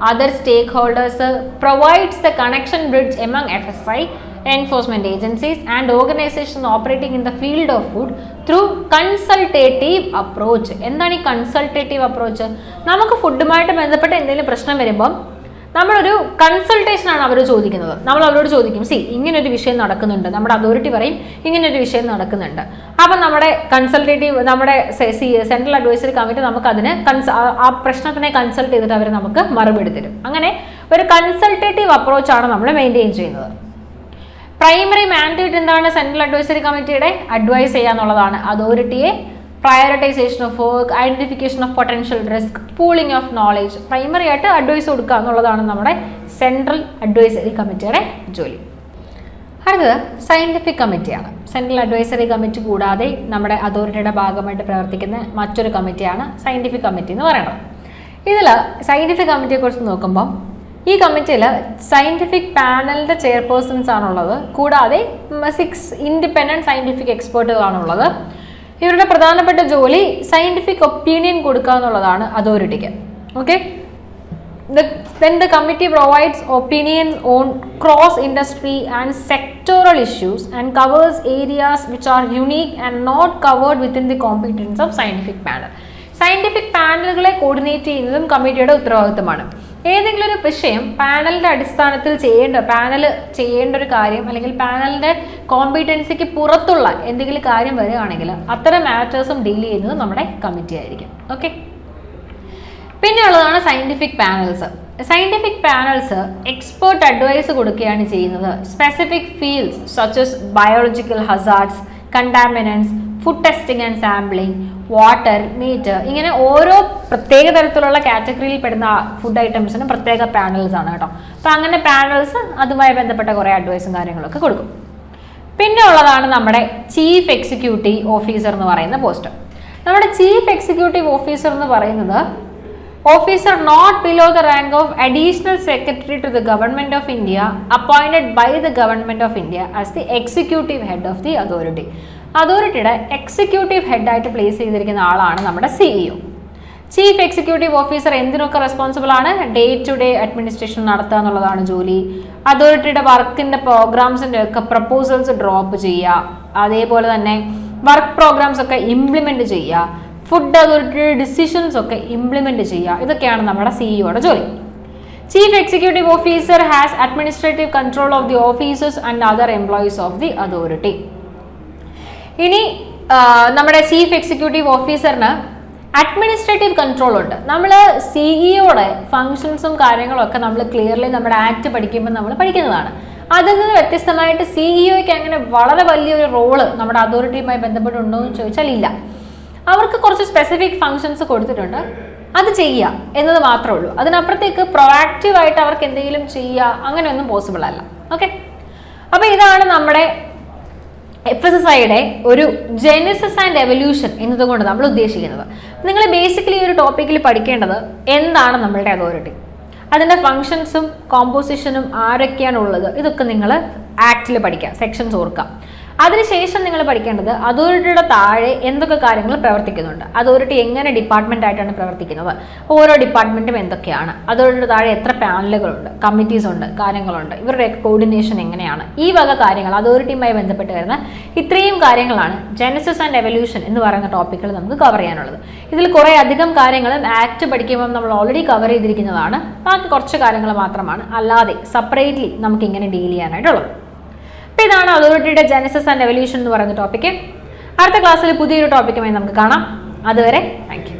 other stakeholders, provides the connection bridge among FSI, enforcement agencies and organizations operating in the field of food through consultative approach. എന്താണ് ഈ consultative approach? നമുക്ക് ഫുഡുമായിട്ട് ബന്ധപ്പെട്ട എന്തെങ്കിലും പ്രശ്നം വരുമ്പം നമ്മളൊരു consultation ആണ് അവർ ചോദിക്കുന്നത്. നമ്മൾ അവരോട് ചോദിക്കും, ഇങ്ങനൊരു വിഷയം നടക്കുന്നുണ്ട്, നമ്മുടെ അതോറിറ്റി പറയും ഇങ്ങനൊരു വിഷയം നടക്കുന്നുണ്ട്. അപ്പം നമ്മുടെ നമ്മുടെ സെൻട്രൽ അഡ്വൈസറി കമ്മിറ്റി നമുക്ക് അതിന് ആ പ്രശ്നത്തിനെ കൺസൾട്ട് ചെയ്തിട്ട് അവർ നമുക്ക് മറുപടി തരും. അങ്ങനെ ഒരു കൺസൾട്ടേറ്റീവ് അപ്രോച്ചാണ് നമ്മൾ മെയിൻറ്റെയിൻ ചെയ്യുന്നത്. പ്രൈമറി മാൻഡേറ്റ് എന്താണ് സെൻട്രൽ അഡ്വൈസറി കമ്മിറ്റിയുടെ? അഡ്വൈസ് ചെയ്യാന്നുള്ളതാണ് അതോറിറ്റിയെ. Prioritisation of work, identification of potential risk, pooling of knowledge, primary ആയിട്ട് അഡ്വൈസ് കൊടുക്കുക എന്നുള്ളതാണ് നമ്മുടെ സെൻട്രൽ അഡ്വൈസറി കമ്മിറ്റിയുടെ ജോലി. അടുത്തത് സയന്റിഫിക് കമ്മിറ്റിയാണ്. സെൻട്രൽ അഡ്വൈസറി കമ്മിറ്റി കൂടാതെ നമ്മുടെ അതോറിറ്റിയുടെ ഭാഗമായിട്ട് പ്രവർത്തിക്കുന്ന മറ്റൊരു കമ്മിറ്റിയാണ് സയന്റിഫിക് കമ്മിറ്റി എന്ന് പറയുന്നത്. ഇതിൽ സയന്റിഫിക് കമ്മിറ്റിയെ കുറിച്ച് നോക്കുമ്പം ഈ കമ്മിറ്റിയിൽ സയന്റിഫിക് പാനലിൻ്റെ ചെയർപേഴ്സൺസ് ആണുള്ളത്. കൂടാതെ 6 ഇൻഡിപെൻഡൻറ്റ് സയന്റിഫിക് എക്സ്പേർട്ടുകളാണുള്ളത്. ഇവരുടെ പ്രധാനപ്പെട്ട ജോലി സയന്റിഫിക് ഒപ്പീനിയൻ കൊടുക്കുക എന്നുള്ളതാണ് അതോറിറ്റിക്ക്. Okay. Then the committee provides opinions on cross-industry and sectoral issues and covers areas which are unique and not covered within the competence of scientific panel. Scientific പാനലുകളെ coordinate ചെയ്യുന്നതും കമ്മിറ്റിയുടെ ഉത്തരവാദിത്തമാണ്. ഏതെങ്കിലും ഒരു വിഷയം പാനലിന്റെ അടിസ്ഥാനത്തിൽ പാനൽ ചെയ്യേണ്ട ഒരു കാര്യം അല്ലെങ്കിൽ പാനലിന്റെ കോമ്പീറ്റൻസിക്ക് പുറത്തുള്ള എന്തെങ്കിലും കാര്യം വരികയാണെങ്കിൽ അത്തരം മാറ്റേഴ്സും ഡീൽ ചെയ്യുന്നത് നമ്മുടെ കമ്മിറ്റി ആയിരിക്കും. ഓക്കെ. പിന്നെ ഉള്ളതാണ് scientific panels. Scientific panels expert advice കൊടുക്കുകയാണ് ചെയ്യുന്നത്. Specific fields such as biological hazards, contaminants, food testing and sampling, water, meat, ഇങ്ങനെ ഓരോ പ്രത്യേക തരത്തിലുള്ള കാറ്റഗറിയിൽ പെടുന്ന ഫുഡ് ഐറ്റംസിന് പ്രത്യേക പാനൽസ് ആണ് കേട്ടോ. അപ്പം അങ്ങനെ പാനൽസ് അതുമായി ബന്ധപ്പെട്ട കുറേ അഡ്വൈസും കാര്യങ്ങളൊക്കെ കൊടുക്കും. പിന്നെ ഉള്ളതാണ് നമ്മുടെ ചീഫ് എക്സിക്യൂട്ടീവ് ഓഫീസർ എന്ന് പറയുന്ന പോസ്റ്റ്. നമ്മുടെ ചീഫ് എക്സിക്യൂട്ടീവ് ഓഫീസർ എന്ന് പറയുന്നത് officer not below the rank of additional secretary to the government of India appointed by the government of India as the executive head of the authority. അതോറിറ്റിയുടെ executive ഹെഡായിട്ട് place ചെയ്തിരിക്കുന്ന ആളാണ് നമ്മുടെ CEO. Chief executive officer എന്തിനൊക്കെ responsible ആണ്? Day to day administration നടത്തുക എന്നുള്ളതാണ് ജോലി. അതോറിറ്റിയുടെ വർക്കിന്റെ പ്രോഗ്രാംസിന്റെ ഒക്കെ പ്രപ്പോസൽസ് ഡ്രോപ്പ് ചെയ്യുക, അതേപോലെ തന്നെ വർക്ക് പ്രോഗ്രാംസ് ഒക്കെ ഇംപ്ലിമെന്റ് ചെയ്യുക, ഫുഡ് അതോറിറ്റിയുടെ ഡിസിഷൻസ് ഒക്കെ ഇംപ്ലിമെന്റ് ചെയ്യുക, ഇതൊക്കെയാണ് നമ്മുടെ സിഇഒയുടെ ജോലി. Chief executive officer has administrative control of the officers and other employees of the authority. ഇനി നമ്മുടെ ചീഫ് എക്സിക്യൂട്ടീവ് ഓഫീസറിന് അഡ്മിനിസ്ട്രേറ്റീവ് കൺട്രോൾ ഉണ്ട്. നമ്മൾ സിഇഒയുടെ ഫങ്ഷൻസും കാര്യങ്ങളും ഒക്കെ നമ്മൾ ക്ലിയർലി നമ്മുടെ ആക്ട് പഠിക്കുമ്പോൾ നമ്മൾ പഠിക്കുന്നതാണ്. അതിൽ നിന്ന് വ്യത്യസ്തമായിട്ട് സിഇഒയ്ക്ക് അങ്ങനെ വളരെ വലിയൊരു റോള് നമ്മുടെ അതോറിറ്റിയുമായി ബന്ധപ്പെട്ടുണ്ടോ എന്ന് ചോദിച്ചാൽ ഇല്ല. അവർക്ക് കുറച്ച് സ്പെസിഫിക് ഫങ്ഷൻസ് കൊടുത്തിട്ടുണ്ട്, അത് ചെയ്യുക എന്നത് മാത്രമേ ഉള്ളൂ. അതിനപ്പുറത്തേക്ക് പ്രൊആക്റ്റീവായിട്ട് അവർക്ക് എന്തെങ്കിലും ചെയ്യുക അങ്ങനെയൊന്നും പോസിബിൾ അല്ല. ഓക്കെ, അപ്പോൾ ഇതാണ് നമ്മുടെ FSSAIയുടെ ഒരു ജെനസിസ് ആൻഡ് എവല്യൂഷൻ എന്നതുകൊണ്ട് നമ്മൾ ഉദ്ദേശിക്കുന്നത്. നിങ്ങൾ ബേസിക്കലി ഒരു ടോപ്പിക്കിൽ പഠിക്കേണ്ടത് എന്താണ് നമ്മളുടെ അതോറിറ്റി, അതിൻ്റെ ഫങ്ഷൻസും കോമ്പോസിഷനും ആരൊക്കെയാണുള്ളത്, ഇതൊക്കെ നിങ്ങൾ ആക്റ്റിൽ പഠിക്കുക, സെക്ഷൻസ് ഓർക്കുക. അതിനുശേഷം നിങ്ങൾ പഠിക്കേണ്ടത് അതോറിറ്റിയുടെ താഴെ എന്തൊക്കെ കാര്യങ്ങൾ പ്രവർത്തിക്കുന്നുണ്ട്, അതോറിറ്റി എങ്ങനെ ഡിപ്പാർട്ട്മെന്റ് ആയിട്ടാണ് പ്രവർത്തിക്കുന്നത്, ഓരോ ഡിപ്പാർട്ട്മെന്റും എന്തൊക്കെയാണ്, അതോറിറ്റിയുടെ താഴെ എത്ര പാനലുകളുണ്ട്, കമ്മിറ്റീസ് ഉണ്ട്, കാര്യങ്ങളുണ്ട്, ഇവരുടെയൊക്കെ കോർഡിനേഷൻ എങ്ങനെയാണ്, ഈ വക കാര്യങ്ങൾ അതോറിറ്റിയുമായി ബന്ധപ്പെട്ട് വരുന്ന ഇത്രയും കാര്യങ്ങളാണ് ജെനസിസ് ആൻഡ് എവല്യൂഷൻ എന്ന് പറയുന്ന ടോപ്പിക്കിൽ നമുക്ക് കവർ ചെയ്യാനുള്ളത്. ഇതിൽ കുറേ അധികം കാര്യങ്ങളും ആക്ട് പഠിക്കുമ്പോൾ നമ്മൾ ഓൾറെഡി കവർ ചെയ്തിരിക്കുന്നതാണ്. ബാക്കി കുറച്ച് കാര്യങ്ങൾ മാത്രമാണ് അല്ലാതെ സെപ്പറേറ്റ്ലി നമുക്ക് ഇങ്ങനെ ഡീൽ ചെയ്യാനായിട്ടുള്ളത്. അപ്പോൾ ഇതാണ് അതോറിറ്റിയുടെ ജെനസിസ് ആൻഡ് എവല്യൂഷൻ എന്ന് പറയുന്ന ടോപ്പിക്ക്. അടുത്ത ക്ലാസ്സിൽ പുതിയൊരു ടോപ്പിക്കുമായി നമുക്ക് കാണാം. അതുവരെ താങ്ക് യു.